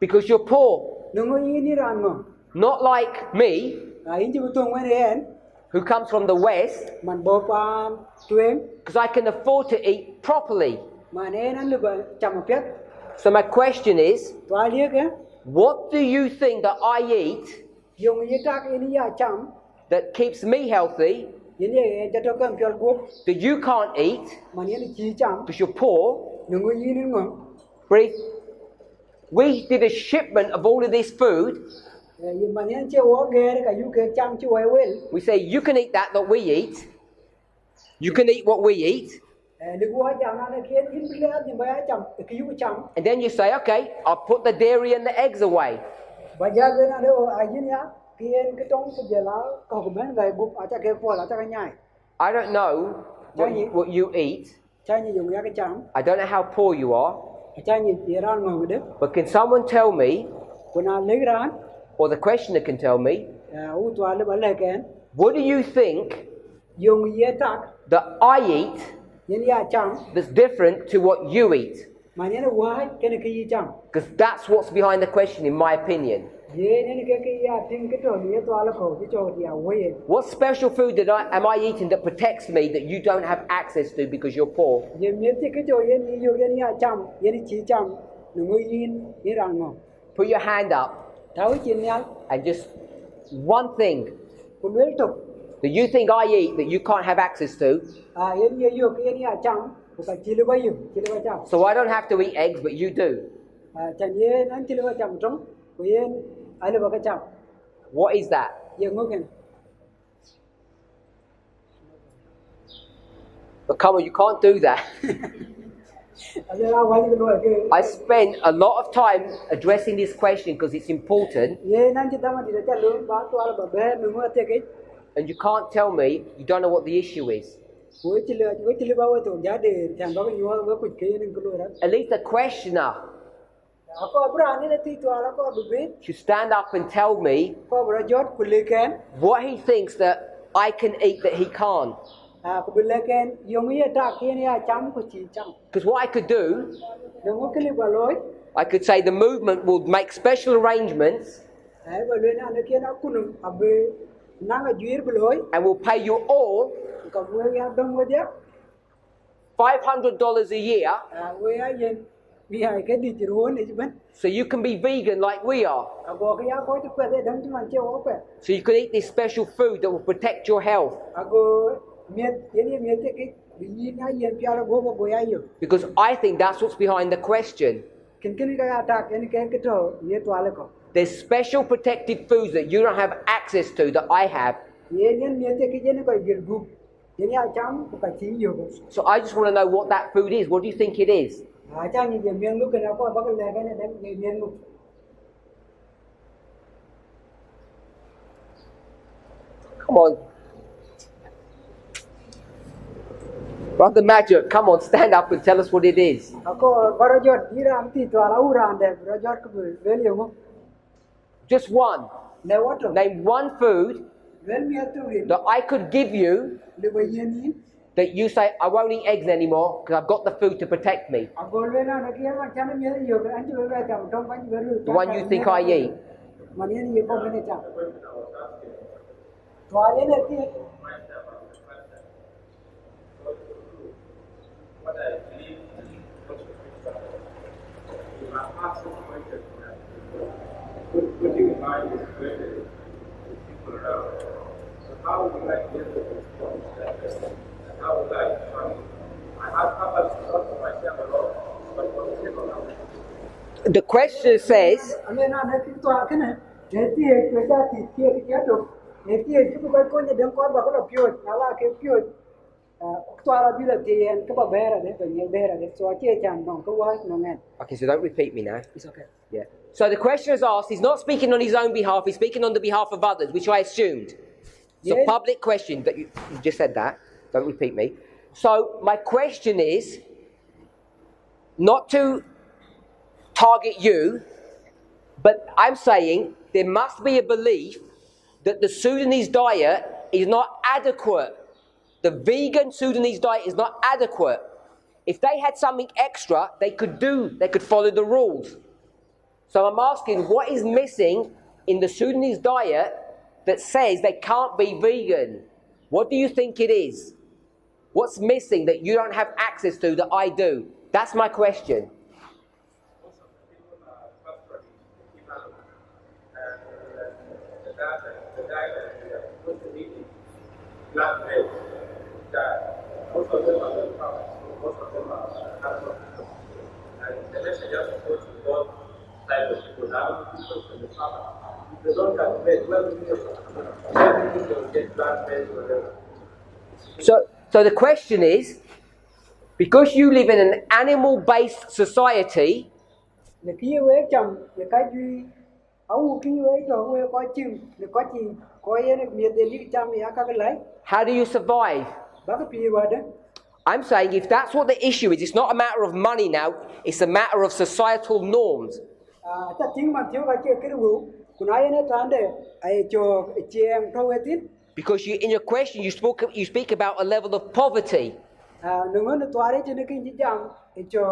Speaker 1: Because you're poor.
Speaker 2: đừng có gì ní ra ngờ
Speaker 1: Not like me,
Speaker 2: ấy chỉ butuh ngoài này
Speaker 1: who comes from the West,
Speaker 2: mình bố pan tuyên
Speaker 1: because I can afford to eat properly.
Speaker 2: mà này nó được chậm một phép
Speaker 1: So my question is,
Speaker 2: toa liếc cái
Speaker 1: what do you think that I eat
Speaker 2: dùng gì chắc ini ya chậm
Speaker 1: that keeps me healthy
Speaker 2: ini cho tôi cần phiền quốc
Speaker 1: that you can't eat
Speaker 2: mà này chỉ chậm
Speaker 1: because you're poor?
Speaker 2: đừng có gì ní ngờ
Speaker 1: Brief. We did a shipment of all of this food.
Speaker 2: mà này chưa có ghê cái cái chậm chưa ai quên
Speaker 1: We say, you can eat that we eat. You can eat what we eat.
Speaker 2: đừng có chậm nó khiến ít bữa thì mới chậm cái cái chậm
Speaker 1: And then you say, okay, I'll put the dairy and the eggs away.
Speaker 2: bây giờ cái nào đâu ai nhá cái trong cái giờ là có cái bên này bụng ở trong cái phổi là trong cái nhai
Speaker 1: I don't know what you eat.
Speaker 2: chai như dùng cái chấm
Speaker 1: I don't know how poor you are.
Speaker 2: chai như tiền ra ngồi đấy
Speaker 1: But can someone tell me,
Speaker 2: còn nào lấy ra
Speaker 1: or the questioner can tell me,
Speaker 2: u toa lấy lấy cái
Speaker 1: what do you think
Speaker 2: dùng gì tak
Speaker 1: that I eat
Speaker 2: những cái chấm
Speaker 1: that's different to what you eat?
Speaker 2: mà những cái này cái gì chấm
Speaker 1: Because that's what's behind the question, in my opinion.
Speaker 2: ये नहीं cái tiếng cái chỗ này toa là cổ cái chỗ thì quay
Speaker 1: What special food am I eating that protects me that you don't have access to because you're poor?
Speaker 2: ये miếng cái chỗ ये này dùng cái này chấm ये này chỉ chấm đừng có yên yên ra ngồi
Speaker 1: Put your hand up
Speaker 2: tháo chuyện nhau
Speaker 1: and just one thing
Speaker 2: còn biết tục
Speaker 1: that you think I eat that you can't have access to.
Speaker 2: yên như dùng cái này chấm cái chỉ là bao nhiêu chỉ là bao chấm
Speaker 1: So I don't have to eat eggs, but you do.
Speaker 2: chẳng yên anh chỉ là bao chấm trong yên ai là bao cái chấm
Speaker 1: What is that?
Speaker 2: giờ ngồi cái
Speaker 1: But come on, you can't do that. I spent a lot of time addressing this question because it's important, and you can't tell me you don't know what the issue is. At least the questioner
Speaker 2: Ako berani nanti tu ala ko bibit
Speaker 1: should stand up and tell me
Speaker 2: ko berajot kulikan
Speaker 1: what he thinks that I can eat that he can't.
Speaker 2: ko bilakan yung iya tak kini ya cam ko ci cam.
Speaker 1: Because what I could do,
Speaker 2: Yung kili baloi
Speaker 1: I could say the movement will make special arrangements
Speaker 2: ai baloi na nak kena kunum abe nanga juir baloi
Speaker 1: and will pay you all
Speaker 2: ko we ya dong dia
Speaker 1: $500 a year
Speaker 2: we ya yen bi hai cái di ruon ni ban
Speaker 1: so you can be vegan like we are.
Speaker 2: ago ka ya ko tu ko de dang cuman ceo ko
Speaker 1: So you can eat this special food that will protect your health.
Speaker 2: ago miet ini miet ke bi na yen pia la go go ya yo
Speaker 1: Because I think that's what's behind the question.
Speaker 2: kin ka tak ini ke to ye to ala ko
Speaker 1: There's special protected foods that you don't have access to that I have.
Speaker 2: ye yen miet ke jen ko gir gu ini ya cam ko ka ci yo ko
Speaker 1: So I just want to know what that food is. What do you think it is?
Speaker 2: cha ni je mieng lu kana ko ba ka le ka ne dang ye mieng lu
Speaker 1: Come on. Brother Major, come on, stand up and tell us what it is.
Speaker 2: ako barajot dira amti to ala uran de barajot ko bel yo
Speaker 1: Just one.
Speaker 2: le wato
Speaker 1: Name one food
Speaker 2: bel miet tu ri
Speaker 1: that I could give you
Speaker 2: le ba yen ni
Speaker 1: that you say, I won't eat eggs anymore because I've got the food to protect me.
Speaker 2: ago le na na kia ma chan miet yo an ju ba ta dong ba ju lu
Speaker 1: The one you think I eat.
Speaker 2: man yen ye ko ne cha to ale ne ti
Speaker 3: What I believe my past situation, putting in mind is greater people around. So how would I get to this point? And how would I find I have thought to myself a lot, but for the sake of others.
Speaker 1: The question says,
Speaker 2: ame na na ti to ka ne ti e ko ta ti ti to ne ti e ko ko ne dang ko ba ko pyo na la ke pyo to ala bi la ti en ko ba bera de ba ne bera de so ti chan dong ko wa no ngen
Speaker 1: okay, so don't repeat me now.
Speaker 2: it's okay
Speaker 1: Yeah. So the question is asked, he's not speaking on his own behalf, he's speaking on the behalf of others, which I assumed. It's a
Speaker 2: Yes.
Speaker 1: public question, that you just said that. Don't repeat me. So my question is, not to target you, but I'm saying there must be a belief that the Sudanese diet is not adequate. The vegan Sudanese diet is not adequate. If they had something extra, they could follow the rules. So I'm asking, what is missing in the Sudanese diet that says they can't be vegan? What do you think it is? What's missing that you don't have access to that I do? That's my question.
Speaker 3: Most of the people are trustworthy, developed, and the diet that we are supposed to eat is plant-based diet. Most of them are well balanced, most of them are natural. And the message is supposed to go type of people, now people from the farmer. If they don't cultivate, where do you get plant-based whatever?
Speaker 1: So the question is, because you live in an animal-based society,
Speaker 2: le ki we cham le ka ju au ki we to we ko chim le ko chi ko ye ne mi de li cham ya ka lai
Speaker 1: how do you survive?
Speaker 2: ba ka pi wa de
Speaker 1: I'm saying if that's what the issue is, it's not a matter of money now, it's a matter of societal norms.
Speaker 2: ta ting ma thio ka che ke ru ku na ye ne tan de ai cho chieng to we tin
Speaker 1: Because in your question, you speak about a level of poverty.
Speaker 2: no ngon to are che ne kin ji jam e cho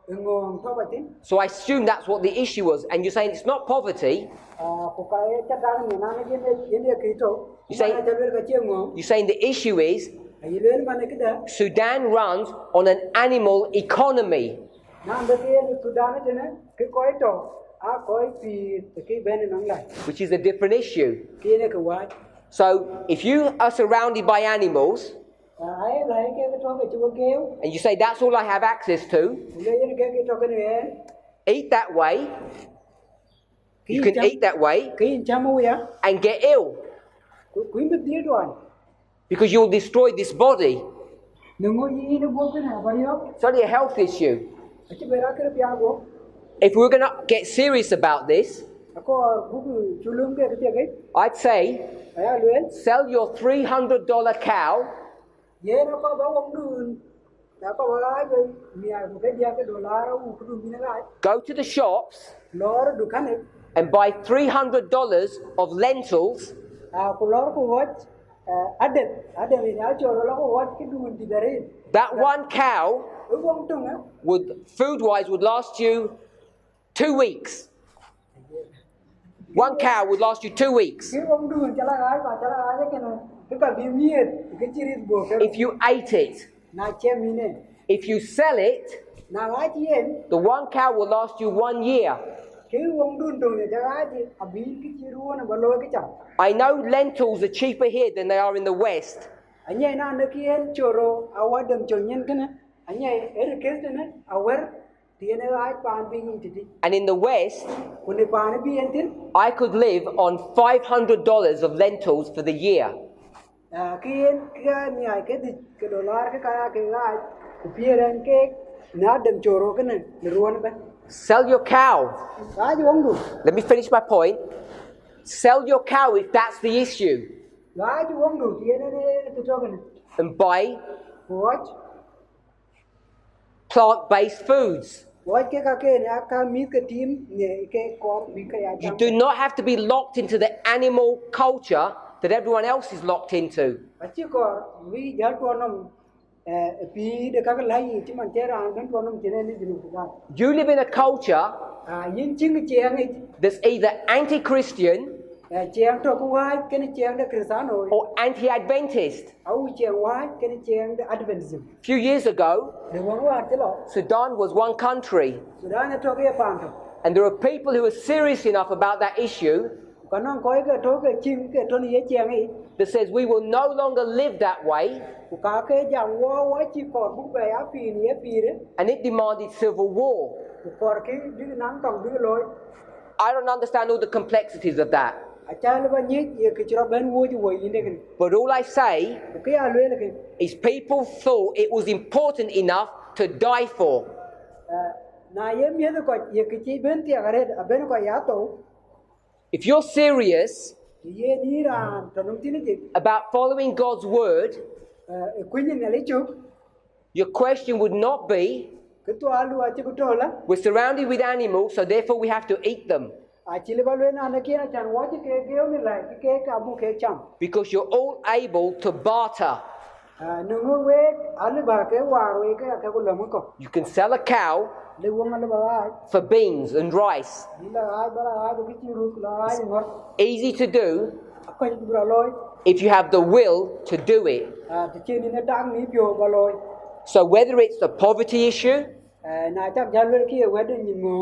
Speaker 2: ngong to ba tin
Speaker 1: So I assume that's what the issue was. And you're saying it's not poverty.
Speaker 2: ko ka ye cha dang ne na ne ye ki to
Speaker 1: You say-
Speaker 2: cha le ka che ngong
Speaker 1: You're saying the issue is
Speaker 2: ai le ma ne ke da
Speaker 1: Sudan runs on an animal economy.
Speaker 2: na de ke ne Sudan ne ke ko to a ko pi ke ben nang lai
Speaker 1: Which is a different issue.
Speaker 2: ke ne ke wa
Speaker 1: So if you are surrounded by animals
Speaker 2: ai lai ke to ke chu ke
Speaker 1: and you say that's all I have access to,
Speaker 2: le ye ke to ke ne
Speaker 1: eat that way, you can eat that way
Speaker 2: ke in chamu ya
Speaker 1: and get ill
Speaker 2: ku in bi do
Speaker 1: because you'll destroy this body.
Speaker 2: nungo yi ne go ke na ba yo
Speaker 1: It's only a health issue.
Speaker 2: ati bera ke pya go
Speaker 1: If we're going to get serious about this,
Speaker 2: ako bu chulum ke ke
Speaker 1: I'd say
Speaker 2: aya luen
Speaker 1: sell your $300 cow
Speaker 2: ye na ko ba wong dun đã có cái mì cái dia cái đô la u cái đun cái này
Speaker 1: Go to the shops
Speaker 2: lor du khane
Speaker 1: and buy $300 of lentils
Speaker 2: ko lor ko watch adem ni a cho lo ko watch cái đun di dare
Speaker 1: that one cow
Speaker 2: u bong tung á
Speaker 1: food-wise would last you 2 weeks. One cow would last you 2 weeks.
Speaker 2: cái bong đun chala ai cái này cái bi miet cái chi rit bo cái
Speaker 1: If you ate it.
Speaker 2: na che mi ne
Speaker 1: If you sell it,
Speaker 2: na ai chi en
Speaker 1: the one cow will last you 1 year.
Speaker 2: cái bong đun tung ne chala ai chi abi cái chi ru na ba lo cái cham
Speaker 1: I know lentils are cheaper here than they are in the West.
Speaker 2: anya na ne kien choro awadam chonyen kana anya er kes ne awer tiene ai pan bi ni ti
Speaker 1: And in the West,
Speaker 2: kuni pan bi entin
Speaker 1: I could live on $500 of lentils for the year.
Speaker 2: kien ka mi ai cái dollar cái ai pieren ke na dem choro kana ne ruon ba
Speaker 1: Sell your cow.
Speaker 2: ai bong du
Speaker 1: Let me finish my point. Sell your cow if that's the issue.
Speaker 2: ai bong du tiene ne to kana
Speaker 1: And buy
Speaker 2: watch
Speaker 1: plant-based foods.
Speaker 2: watch ke ne mi ke team ne ke ko bi ka ya
Speaker 1: You
Speaker 2: jam
Speaker 1: do not have to be locked into the animal culture that everyone else is locked into.
Speaker 2: achi ko vi ja to nom pi de ka lai chi man te ran ben to nom chene ni dinu ga
Speaker 1: You live in a culture
Speaker 2: yin ching cheng ni
Speaker 1: that's either anti-Christian
Speaker 2: cheng to ko wa ke ni cheng de kristano
Speaker 1: or anti-Adventist.
Speaker 2: au cheng wa ke ni cheng de adventism
Speaker 1: A few years ago,
Speaker 2: de won wa te lo
Speaker 1: Sudan was one country,
Speaker 2: Sudan to ke pan to
Speaker 1: and there are people who are serious enough about that issue
Speaker 2: kanon ko ke to ke ching ke to ni ye cheng ni
Speaker 1: that says we will no longer live that way,
Speaker 2: ku ka ke jam wa chi ko bu be a pi ni e pi de
Speaker 1: and it demanded civil war.
Speaker 2: ku ko ke di nang tong di loy
Speaker 1: I don't understand all the complexities of that,
Speaker 2: a cha le ba ni ye ke chro ben wo ji wo yin de ke
Speaker 1: but all I say
Speaker 2: ku ke a le le ke
Speaker 1: is people thought it was important enough to die for.
Speaker 2: na ye mi de ko ye ke chi ben ti agare a ben ko ya to
Speaker 1: If you're serious
Speaker 2: ye ni ran to nom ti ni ji
Speaker 1: about following God's word,
Speaker 2: e ku ni ne le chu
Speaker 1: your question would not be,
Speaker 2: ke to alu a chi ku to la
Speaker 1: we're surrounded with animals, so therefore we have to eat them.
Speaker 2: a chi le ba le na ne ke na chan wa chi ke ni la ke ka bu ke cham
Speaker 1: Because you're all able to barter.
Speaker 2: nu ngu we alu ba ke wa ro ke ka ku lo mo ko
Speaker 1: You can sell a cow
Speaker 2: le wo ngal ba ai
Speaker 1: for beans and rice.
Speaker 2: ni la ai ba ai ba ki chi ru la ai ngor
Speaker 1: Easy to do
Speaker 2: ko ni bra loy
Speaker 1: if you have the will to do it.
Speaker 2: ti chi ni ne dang ni pyo ba loy
Speaker 1: So whether it's a poverty issue
Speaker 2: na chắc ja le ki we de ni ngo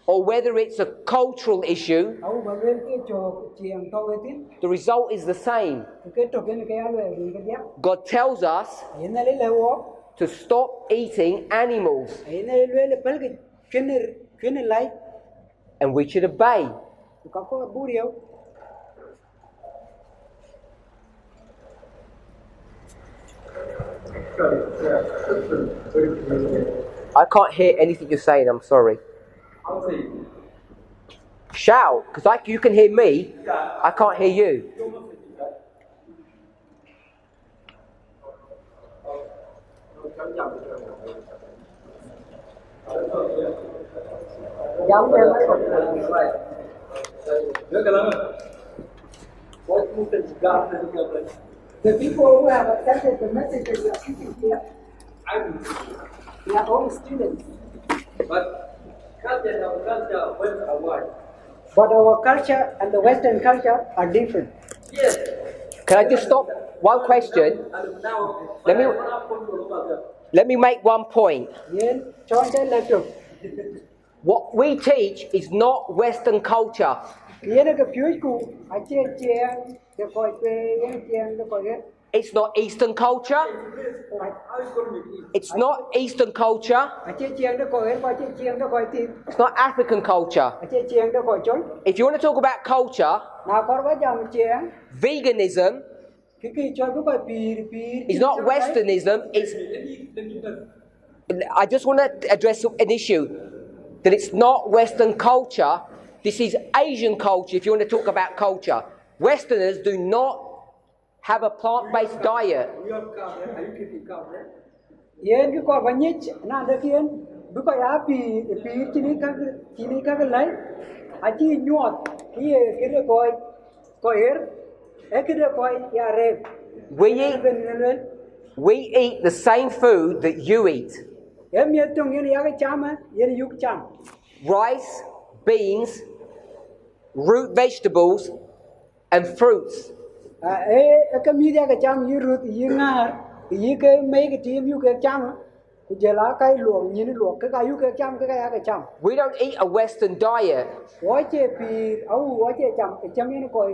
Speaker 1: or whether it's a cultural issue,
Speaker 2: au ba le ke cho chiang to we tin
Speaker 1: the result is the same.
Speaker 2: ke to ke ni ke alu ri ke dia
Speaker 1: God tells us
Speaker 2: yin le le wo
Speaker 1: to stop eating animals,
Speaker 2: yin le pel ke ni lai
Speaker 1: and we should obey.
Speaker 2: ka ko bu riu
Speaker 1: I can't hear anything you're saying, I'm sorry. Shout, because you can hear me, I can't hear you.
Speaker 2: The people who have accepted the message that you are teaching here, they are all students.
Speaker 3: But
Speaker 2: But our culture and the Western culture are different.
Speaker 3: yes,
Speaker 1: Can I just stop? One question.
Speaker 3: and now
Speaker 1: Let me make one point.
Speaker 2: Yen chon chen le tu.
Speaker 1: What we teach is not Western culture.
Speaker 2: Yen ke pyu ku a che de koi pe yen chen de koi ge.
Speaker 1: It's not Eastern culture. It's not Eastern culture.
Speaker 2: A che chen de koi ba che chen de koi ti.
Speaker 1: It's not African culture.
Speaker 2: A che chen de koi chon.
Speaker 1: If you want to talk about culture,
Speaker 2: Na kor ba jam chen.
Speaker 1: veganism
Speaker 2: Ki chon bu koi pi.
Speaker 1: is not Westernism. It's. I just want to address an issue that it's not Western culture. This is Asian culture. If you want to talk about culture, Westerners do not have a plant-based diet.
Speaker 2: yen ki ko banyich na da kien bu ko ya pi chini ka lai a chi nyot ki ke de ko e ke de ko ya re
Speaker 1: We eat the same food that you eat.
Speaker 2: em ye tung yen ya ka chama yen yuk cham
Speaker 1: Rice, beans, root vegetables, and fruits.
Speaker 2: e ka mi ya ka cham yi rut yi ngar yi ke me ke tim yu ke cham ku je la kai luong ni luong ka yu ke cham ka ya ka cham
Speaker 1: We don't eat a Western diet.
Speaker 2: wo che pi au wo che cham yen ko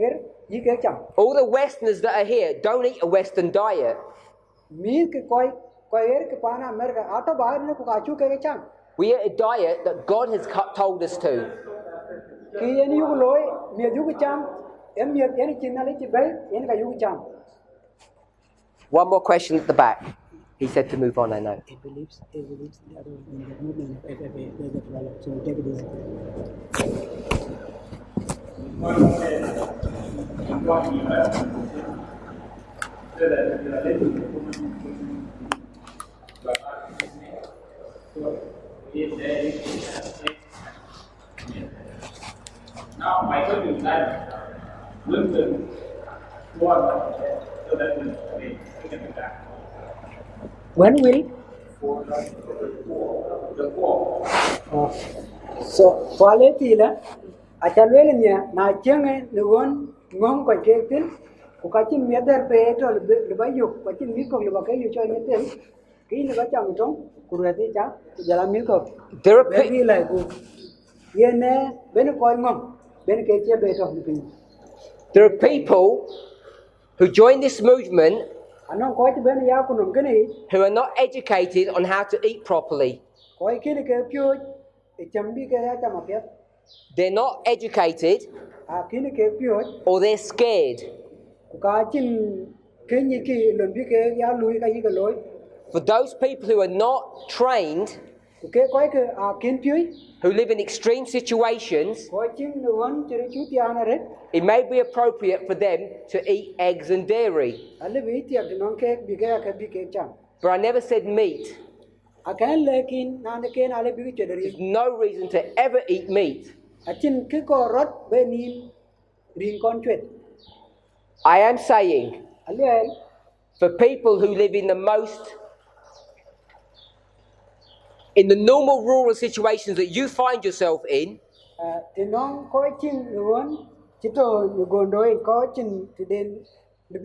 Speaker 2: yi ke cham
Speaker 1: All the Westerners that are here don't eat a Western diet.
Speaker 2: mi ke ko ke pana America ato bahar ne ku ka chu ke cham
Speaker 1: We eat a diet that God has told us to.
Speaker 2: ki yen yu loy mi yu ke cham em yen chin na le chi bai yen ka yu cham
Speaker 1: One more question at the back. He said to move on, I know.
Speaker 2: he believes the other movement of FFA does develop, so take it easy.
Speaker 3: Now, I told you that London was so that will be taken back.
Speaker 2: When will
Speaker 3: The war.
Speaker 2: so quality la a chalwele nya na chenge ne won ngom ko ketin ku ka chin me der pe to le ba yu ko chin mi ko le ba ke yu cho ne ten ki ne ba cham tong ku re ti cha jala mi ko
Speaker 1: There are,
Speaker 2: be bi lai ku ye ne ben ko ngom ben ke che be to ni
Speaker 1: there are people who join this movement
Speaker 2: anon ko che ben ya ku nom ke ni
Speaker 1: who are not educated on how to eat properly.
Speaker 2: ko ki ne ke pyo e cham bi ke ya cham apya
Speaker 1: They're not educated
Speaker 2: a ki ne ke pyo
Speaker 1: or they're scared.
Speaker 2: ku ka chin ke ni ki lon bi ke ya lui ka yi ke loy
Speaker 1: For those people who are not trained,
Speaker 2: ku ke ko ke a kin pyo
Speaker 1: who live in extreme situations,
Speaker 2: ko chin ne won che chu ti ana re
Speaker 1: it may be appropriate for them to eat eggs and dairy.
Speaker 2: ale bi ti ak non ke bi ke cham
Speaker 1: But I never said meat.
Speaker 2: a kan lekin na ne ke na le bi che
Speaker 1: There's
Speaker 2: dari
Speaker 1: no reason to ever eat meat.
Speaker 2: a chin ke ko rot be ni rin kon chwet
Speaker 1: I am saying,
Speaker 2: ale
Speaker 1: for people who live in the normal rural situations that you find yourself in,
Speaker 2: ti non ko chin ne won ti to ni gondoi ko chin ti den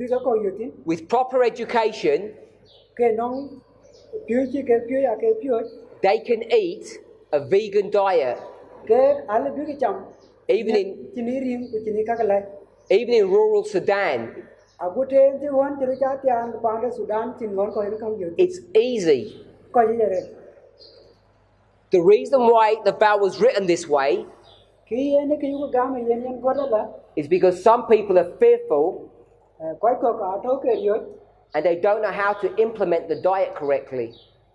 Speaker 2: bi ka ko yutin
Speaker 1: with proper education,
Speaker 2: ke non pyo chi ke pyo ya ke pyo
Speaker 1: they can eat a vegan diet,
Speaker 2: ke ale bi ke cham
Speaker 1: even in
Speaker 2: chini rin ku chini ka lai
Speaker 1: even in rural Sudan.
Speaker 2: agute ti won ti cha ti an pa de Sudan chin won ko en kam yu
Speaker 1: It's easy.
Speaker 2: ko ji re
Speaker 1: The reason why the Bible was written this way
Speaker 2: ki en ke yu ga me yen ko la
Speaker 1: is because some people are fearful
Speaker 2: ko ka to ke yo
Speaker 1: and they don't know how to implement the diet correctly.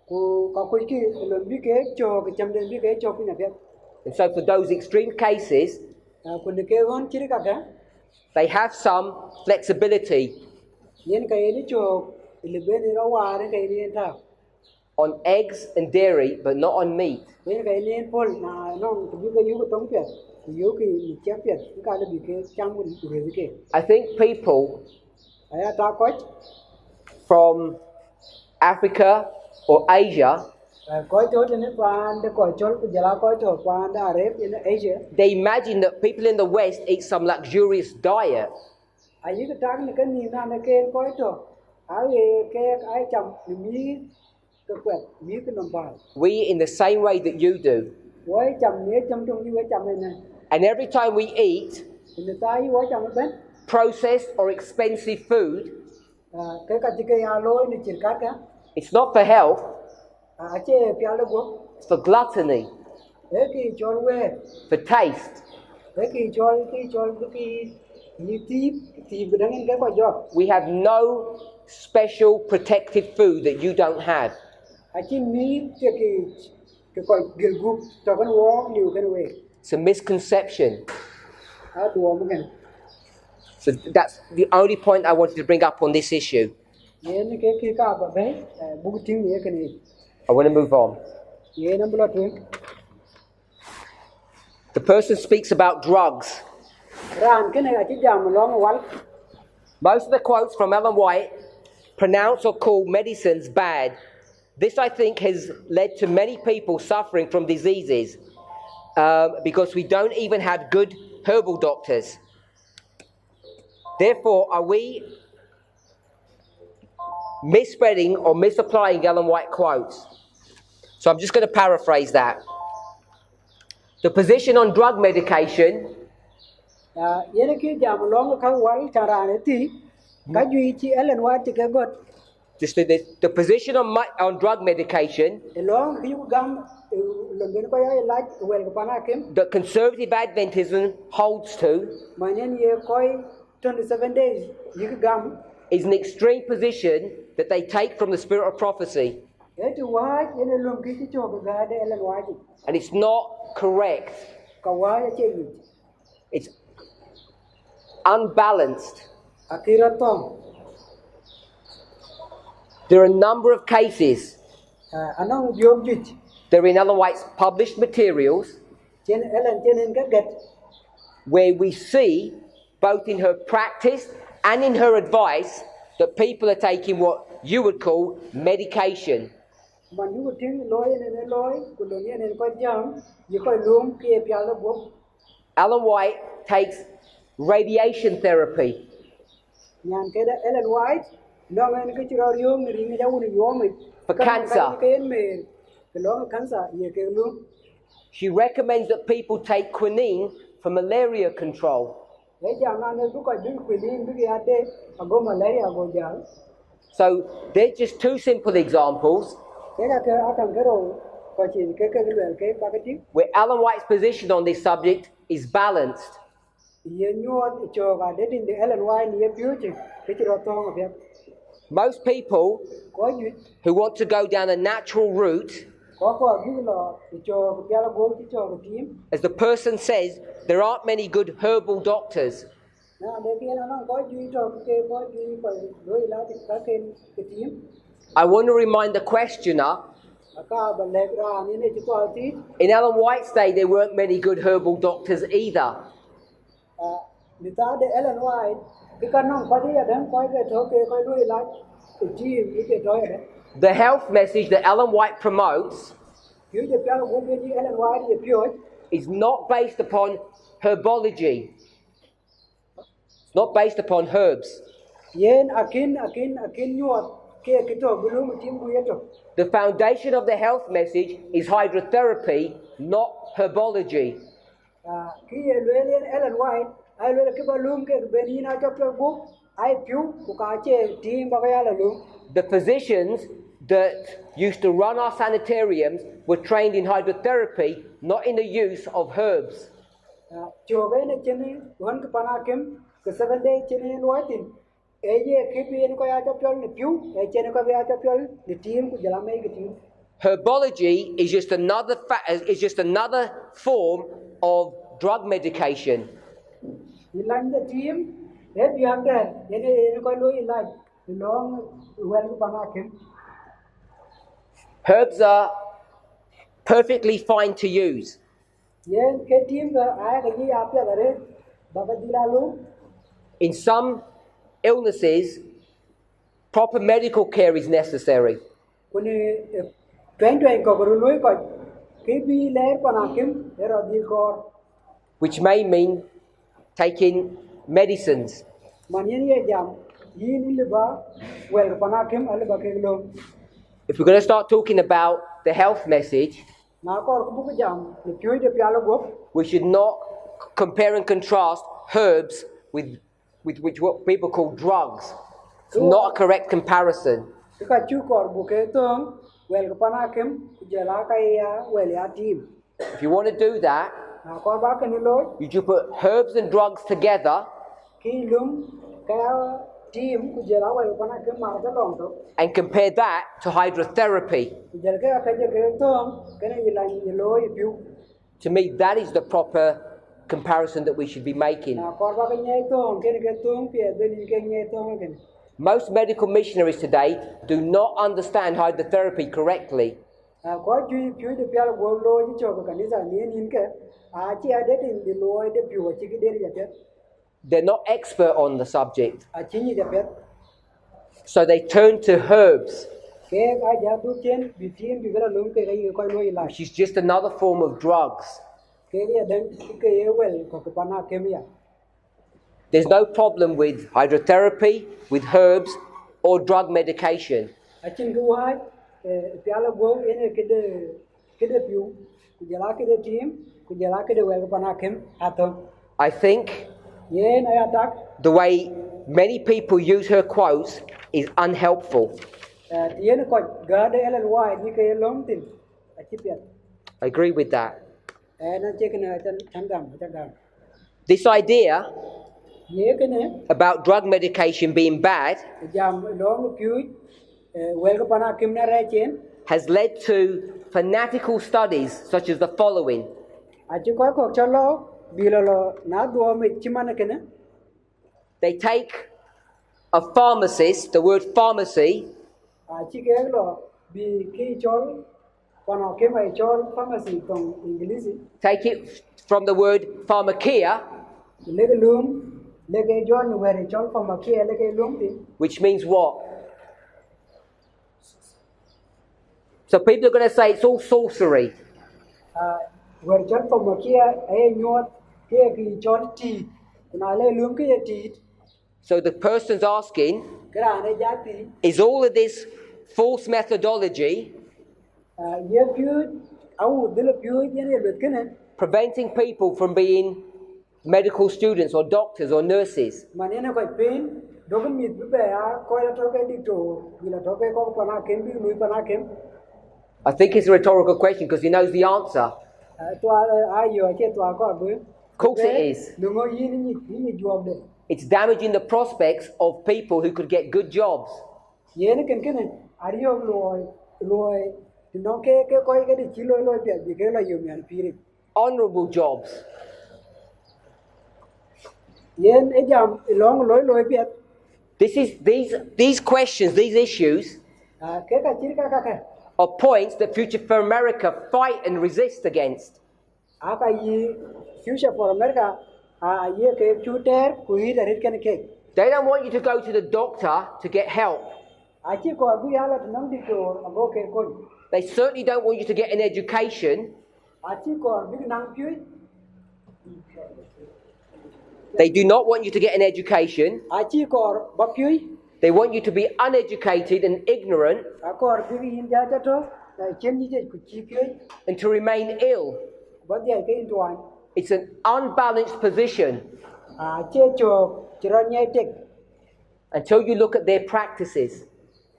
Speaker 2: ku ka ko ki lo bi ke cho ke cham den bi ke cho ku na pet
Speaker 1: And so for those extreme cases,
Speaker 2: ku ne ke won chi ka ga
Speaker 1: they have some flexibility
Speaker 2: yen ka yen cho le be ni ra wa re ke ni ta
Speaker 1: on eggs and dairy, but not on meat.
Speaker 2: yen ka yen pol na no ku bi ke yu ko tong pet yu ki ni cha pet ka le bi ke cham ku re ke
Speaker 1: I think people
Speaker 2: aya ta ko
Speaker 1: from Africa or Asia,
Speaker 2: ko to ne pan de ko chol ku jala ko to pan da re in Asia
Speaker 1: they imagine that people in the West eat some luxurious diet.
Speaker 2: ayi ka tang ne ka ni na ne ke ko to ai ke ai cham mi ka kwet mi ka nom ba
Speaker 1: We eat in the same way that you do.
Speaker 2: woi cham ne cham tung ni woi cham ne
Speaker 1: And every time we eat
Speaker 2: ne ta yi woi cham ben
Speaker 1: processed or expensive food,
Speaker 2: ke ka ti ke ya lo ni chir ka ka
Speaker 1: it's not for health,
Speaker 2: a che pya le go
Speaker 1: it's for gluttony,
Speaker 2: e ki chol we
Speaker 1: for taste.
Speaker 2: e ki chol ki ni ti bi dang ke ko jo
Speaker 1: We have no special protective food that you don't have.
Speaker 2: a chi mi ke ko gil gu to kan wo liu kan we
Speaker 1: It's a misconception.
Speaker 2: a duo mo kan
Speaker 1: So that's the only point I wanted to bring up on this issue.
Speaker 2: yen ke ki ka ba be bu ting ye ke ni
Speaker 1: I want to move on.
Speaker 2: yen am lo tu
Speaker 1: The person speaks about drugs.
Speaker 2: ran ke ne a chi jam long wal
Speaker 1: Most of the quotes from Ellen White pronounce or call medicines bad. This, I think, has led to many people suffering from diseases because we don't even have good herbal doctors. Therefore, are we misspreading or misapplying Ellen White quotes? So I'm just going to paraphrase that. The position on drug medication
Speaker 2: yen ke jam long ka wal charan ti ka ju chi elen wa ti ke got
Speaker 1: just the position on drug medication
Speaker 2: long ki gam lo ben ko ya la wel pa na kem
Speaker 1: that conservative Adventism holds to
Speaker 2: manen ye koy 27 days yi gam
Speaker 1: is an extreme position that they take from the spirit of prophecy.
Speaker 2: et wa yen long ki chi cho ga de elen wa ji
Speaker 1: And it's not correct.
Speaker 2: ka wa ya che yi
Speaker 1: It's unbalanced.
Speaker 2: akira tong
Speaker 1: There are a number of cases.
Speaker 2: anong yom ji
Speaker 1: They're in Ellen White's published materials
Speaker 2: chen elen chen ga get
Speaker 1: where we see, both in her practice and in her advice, that people are taking what you would call medication.
Speaker 2: man yu ting loy ne loy ku lo ne ko jam yi ko lum ki e pya lo bo
Speaker 1: Ellen White takes radiation therapy.
Speaker 2: nyan ke da elen white no ngen ke chiro yom ni ring ja woni yom
Speaker 1: For cancer.
Speaker 2: ke en me ke lo cancer ye ke lum
Speaker 1: She recommends that people take quinine for malaria control.
Speaker 2: e jam na ne du ko du ku din du ya de ago malaria go jal
Speaker 1: So they're just two simple examples
Speaker 2: ke ka ke atam ke ro ko chi ke lo ke ba ke ti
Speaker 1: where Ellen White's position on this subject is balanced.
Speaker 2: ye nyot cho ga de din de elen white ni ye pyu chi ke chiro tong be
Speaker 1: Most people
Speaker 2: ko ju
Speaker 1: who want to go down a natural route,
Speaker 2: ko du lo cho ke la go chi cho ke tim
Speaker 1: as the person says, there aren't many good herbal doctors.
Speaker 2: na de ke na ko ju cho ke ko ju ko lo la ka ke tim
Speaker 1: I want to remind the questioner,
Speaker 2: aka ba le ra ni ne chi ko ti
Speaker 1: in Ellen White's day, there weren't many good herbal doctors either.
Speaker 2: ni ta de elen white cái con non có đi ở đó coi cái chỗ kia coi đuôi lại cái chi cái cái chỗ ở đó
Speaker 1: The health message that Ellen White promotes
Speaker 2: kiểu như cái nó cũng cái elen white thì pure
Speaker 1: is not based upon herbology. It's not based upon herbs.
Speaker 2: yen akin nyuat cái chỗ bulu mà chim bùi chỗ
Speaker 1: The foundation of the health message is hydrotherapy, not herbology.
Speaker 2: khi luyện elen white ai luyện cái balloon cái bên in ai cho book ai pure của cả chế team bao cái là luôn
Speaker 1: The physicians that used to run our sanitariums were trained in hydrotherapy, not in the use of herbs.
Speaker 2: cho cái này trên này huấn cái pana kim cái 7 day trên này nói tin ấy cái khi bên coi ai cho pure pure ấy trên coi ai cho pure the team của làm mấy cái team
Speaker 1: Herbology is just another form of drug medication.
Speaker 2: Ilan the team, if you have that, then coi lối ilan, long well của bạn kim.
Speaker 1: Herbs are perfectly fine to use.
Speaker 2: Yen cái team ai cái gì áp ya đấy, baga dila luôn.
Speaker 1: In some illnesses, proper medical care is necessary.
Speaker 2: Kuni twen ko guru lối coi, cái bi lẽ bạn kim, để rồi đi coi.
Speaker 1: Which may mean taking medicines.
Speaker 2: Manian ye jam, yin liba, well của bạn kim, alle baga luôn.
Speaker 1: If we're going to start talking about the health message,
Speaker 2: Na ko ko bu jam, ni chui de pialo gop.
Speaker 1: we should not compare and contrast herbs with what people call drugs. It's not a correct comparison.
Speaker 2: Ka chu ko bu ke tong, well của bạn kim, jela kai well ya team.
Speaker 1: If you want to do that,
Speaker 2: Na ko ba cái lối.
Speaker 1: you should put herbs and drugs together
Speaker 2: Khi lum cái team của giờ lão ấy còn cái mà cái lòng đó
Speaker 1: and compare that to hydrotherapy.
Speaker 2: giờ cái tôm cái này là nhiều lối phiếu
Speaker 1: To me, that is the proper comparison that we should be making.
Speaker 2: nào còn ba cái nhảy tôm cái tôm phía bên cái nhảy tôm cái
Speaker 1: Most medical missionaries today do not understand hydrotherapy correctly.
Speaker 2: Có chui được piao gồm lôi chứ cho cái này là nín cái chỉ ai đấy thì lôi để piu chỉ cái đấy là biết
Speaker 1: They're not expert on the subject.
Speaker 2: chỉ như là biết
Speaker 1: So they turn to herbs,
Speaker 2: cái giá tu trên bị thiên bị cái là lúng cái coi lôi lại
Speaker 1: which is just another form of drugs.
Speaker 2: cái đến cái well có cái pana kemia
Speaker 1: There's no problem with hydrotherapy, with herbs, or drug medication.
Speaker 2: chính cái hai piao gồm cái đấy piu cái cái đấy team cái cái đấy well pana kem atom
Speaker 1: I think
Speaker 2: ye na attack
Speaker 1: the way many people use her quotes is unhelpful.
Speaker 2: ye na coi ga đấy Ellen White đi cái lông tin chỉ biết
Speaker 1: I agree with that.
Speaker 2: nó chỉ cái này chẳng đam
Speaker 1: This idea
Speaker 2: ye cái này
Speaker 1: about drug medication being bad
Speaker 2: jam long piu well cái pana kem na ra chen
Speaker 1: has led to fanatical studies such as the following.
Speaker 2: chỉ có cho lo bilalo na do me chimana kena
Speaker 1: They take a pharmacist, the word pharmacy,
Speaker 2: chỉ cái lo bi ki chol pana kem ai chol pharmacy trong English
Speaker 1: take it from the word pharmakia,
Speaker 2: le cái lum le cái John where chol pharmacy le cái lum tin
Speaker 1: which means what? So people are going to say it's all sorcery.
Speaker 2: where chol pharmacy ai nyot ke ki chol ti na le lum ke ti
Speaker 1: So the person's asking,
Speaker 2: kra ne jati
Speaker 1: is all of this false methodology
Speaker 2: ye piu au dil piu ye ne lut kena
Speaker 1: preventing people from being medical students or doctors or nurses?
Speaker 2: mane na koi pain dogun mit be a koi la to ke dikto bila to ke ko pana kem bi lui pana kem
Speaker 1: I think it's a rhetorical question because he knows the answer.
Speaker 2: to ai yo che to ko bu
Speaker 1: Of course it is.
Speaker 2: lungo yin ni job de
Speaker 1: It's damaging the prospects of people who could get good jobs.
Speaker 2: ye ne ken ari yo loy no ke koi ke di chilo loy pe bi ke la yo mi an piri
Speaker 1: Honourable jobs.
Speaker 2: yen e jam long loy pe
Speaker 1: These questions, these issues
Speaker 2: ke ka chir ka
Speaker 1: are points that Future for America fight and resist against.
Speaker 2: aka yi future for America ye ke future ku hi da rit ken ke
Speaker 1: They don't want you to go to the doctor to get help.
Speaker 2: achi ko bu ya la nam di to ago ke ko
Speaker 1: They certainly don't want you to get an education.
Speaker 2: achi ko bi nang pyu
Speaker 1: They do not want you to get an education.
Speaker 2: achi ko ba pyu
Speaker 1: They want you to be uneducated and ignorant
Speaker 2: akor bi hin ja ta to chen ni je ku chi pyu
Speaker 1: and to remain ill.
Speaker 2: ba dia ke in tuan
Speaker 1: It's an unbalanced position
Speaker 2: che cho chiro nyai tek
Speaker 1: until you look at their practices.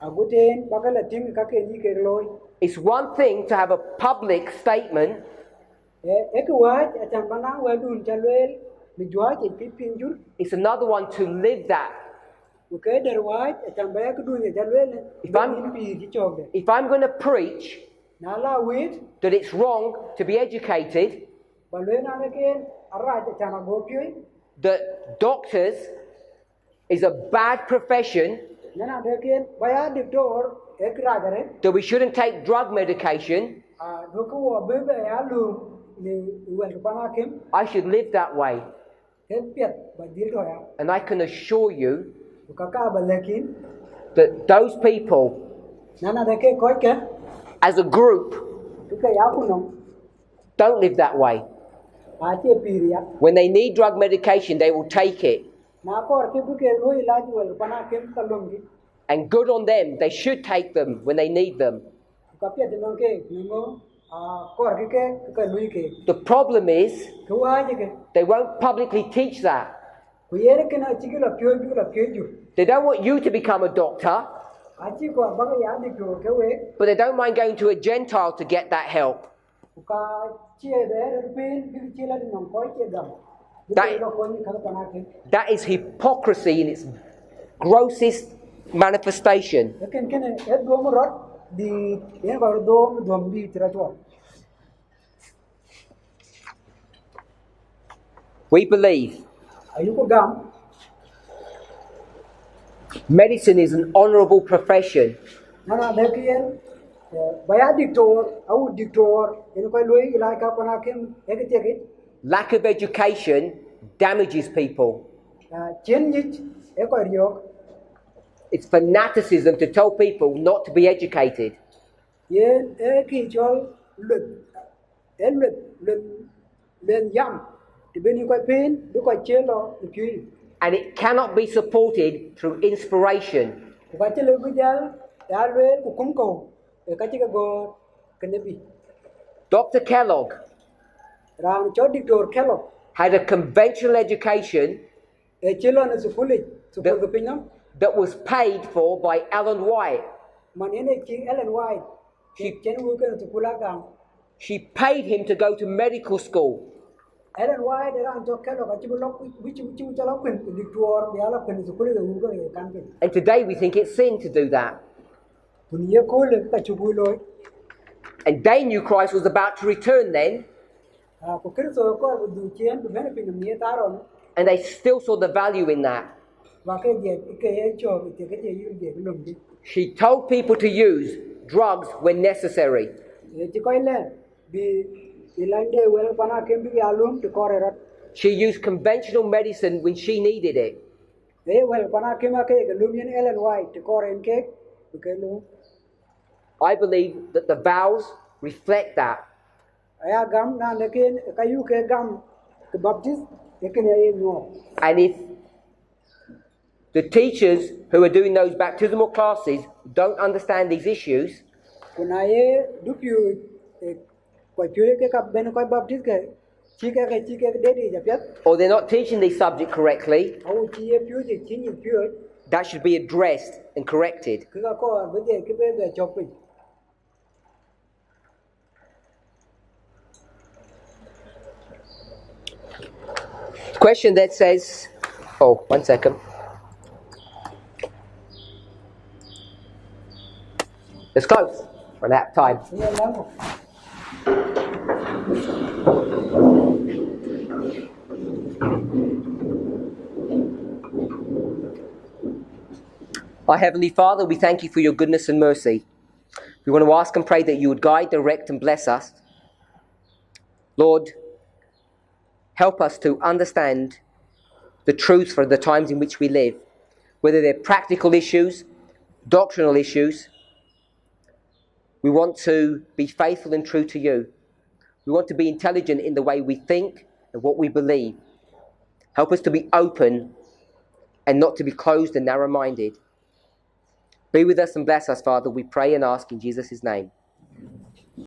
Speaker 2: aguten ba ka la ting ka ke ni ke loy
Speaker 1: It's one thing to have a public statement
Speaker 2: e ku wa cham ba nang wa dun cha lel mi jwa che pi pin jur
Speaker 1: It's another one to live that.
Speaker 2: ku ke der wa cham ba ka dun cha lel
Speaker 1: If I'm-
Speaker 2: ni pi ji chok de
Speaker 1: If I'm going to preach
Speaker 2: na la wit
Speaker 1: that it's wrong to be educated,
Speaker 2: ba le na ne ke ara cha cham go pyu
Speaker 1: that doctors is a bad profession,
Speaker 2: na na de ke ba ya diktor ek ra gare
Speaker 1: that we shouldn't take drug medication,
Speaker 2: do ko wa be be ya lu ni wel pa na kem
Speaker 1: I should live that way.
Speaker 2: ke piet ba dir do ya
Speaker 1: And I can assure you
Speaker 2: ka ba lekin
Speaker 1: that those people,
Speaker 2: na na de ke ko ke
Speaker 1: as a group,
Speaker 2: tu ke ya ku no
Speaker 1: don't live that way.
Speaker 2: che pi ya
Speaker 1: When they need drug medication, they will take it.
Speaker 2: na ko ke bu ke lo ilaj wel pa na kem ka lom gi
Speaker 1: And good on them. They should take them when they need them.
Speaker 2: ka piet no ke no ko ke lui ke
Speaker 1: The problem is
Speaker 2: ku wa je ke
Speaker 1: they won't publicly teach that.
Speaker 2: ku ye ke na chi ke la pyo ju
Speaker 1: They don't want you to become a doctor,
Speaker 2: chi ko ba ya diktor ke we
Speaker 1: but they don't mind going to a Gentile to get that help.
Speaker 2: ka chia de pin bi chia la no ko che gam
Speaker 1: That-
Speaker 2: ko ni ka pa na ke
Speaker 1: That is hypocrisy in its grossest manifestation.
Speaker 2: ken do mo rot di ye ba do di tira to
Speaker 1: We believe
Speaker 2: ayu ko gam
Speaker 1: Medicine is an honorable profession.
Speaker 2: Nana lekian baya dictor au dictor en ko lui ilai ka pana kem ekete
Speaker 1: Lack of education damages people.
Speaker 2: chen nich e ko rio
Speaker 1: It's fanaticism to tell people not to be educated.
Speaker 2: yen e ki chol lut en len yam ti beni ko pin du ko chelo ki
Speaker 1: And it cannot be supported through inspiration.
Speaker 2: ko chelo bu jal ya lue ku kum ko e ka chi ka go kenebi
Speaker 1: Dr. Kellogg
Speaker 2: ran cho dictor kelo
Speaker 1: had a conventional education
Speaker 2: e chelo na sukuli sukul ko pinam
Speaker 1: that was paid for by Ellen White.
Speaker 2: man ene chi Ellen White
Speaker 1: She-
Speaker 2: chen wu ke sukula gang
Speaker 1: She paid him to go to medical school.
Speaker 2: Ellen White ran cho kelo ka chi bu lok which lo kun dictor ya lo kun sukuli ko wu ko e kan ke
Speaker 1: And today we think it's sin to do that.
Speaker 2: kun ye ko le ka chu bu loy
Speaker 1: And they knew Christ was about to return then,
Speaker 2: ko kristo ko du chen du bene pin mi taron
Speaker 1: and they still saw the value in that.
Speaker 2: và cái gì cái cho cái gì như vậy lùm đi
Speaker 1: She told people to use drugs when necessary.
Speaker 2: chỉ coi lên vì lần đây well pana kem bị alum thì coi rồi
Speaker 1: She used conventional medicine when she needed it.
Speaker 2: đấy well pana kem cái lùm như Ellen White thì coi em cái lùm
Speaker 1: I believe that the vows reflect that.
Speaker 2: ai gam na lekin kayu cái gam cái baptist cái này no
Speaker 1: And if the teachers who are doing those baptismal classes don't understand these issues,
Speaker 2: kuna ye dupiu coi cái cặp bên coi baptist cái chỉ cái để đi chapet
Speaker 1: or they're not teaching these subjects correctly,
Speaker 2: au chỉ ye piu chỉ như piu
Speaker 1: that should be addressed and corrected.
Speaker 2: cái có vấn đề cái bên về shopping
Speaker 1: Question that says, oh, 1 second. It's close. Run out of time.
Speaker 2: nghe lắm không?
Speaker 1: Our Heavenly Father, we thank you for your goodness and mercy. We want to ask and pray that you would guide, direct, and bless us. Lord, help us to understand the truths for the times in which we live, whether they're practical issues, doctrinal issues. We want to be faithful and true to you. We want to be intelligent in the way we think and what we believe. Help us to be open and not to be closed and narrow-minded. Be with us and bless us, Father, we pray and ask in Jesus' name.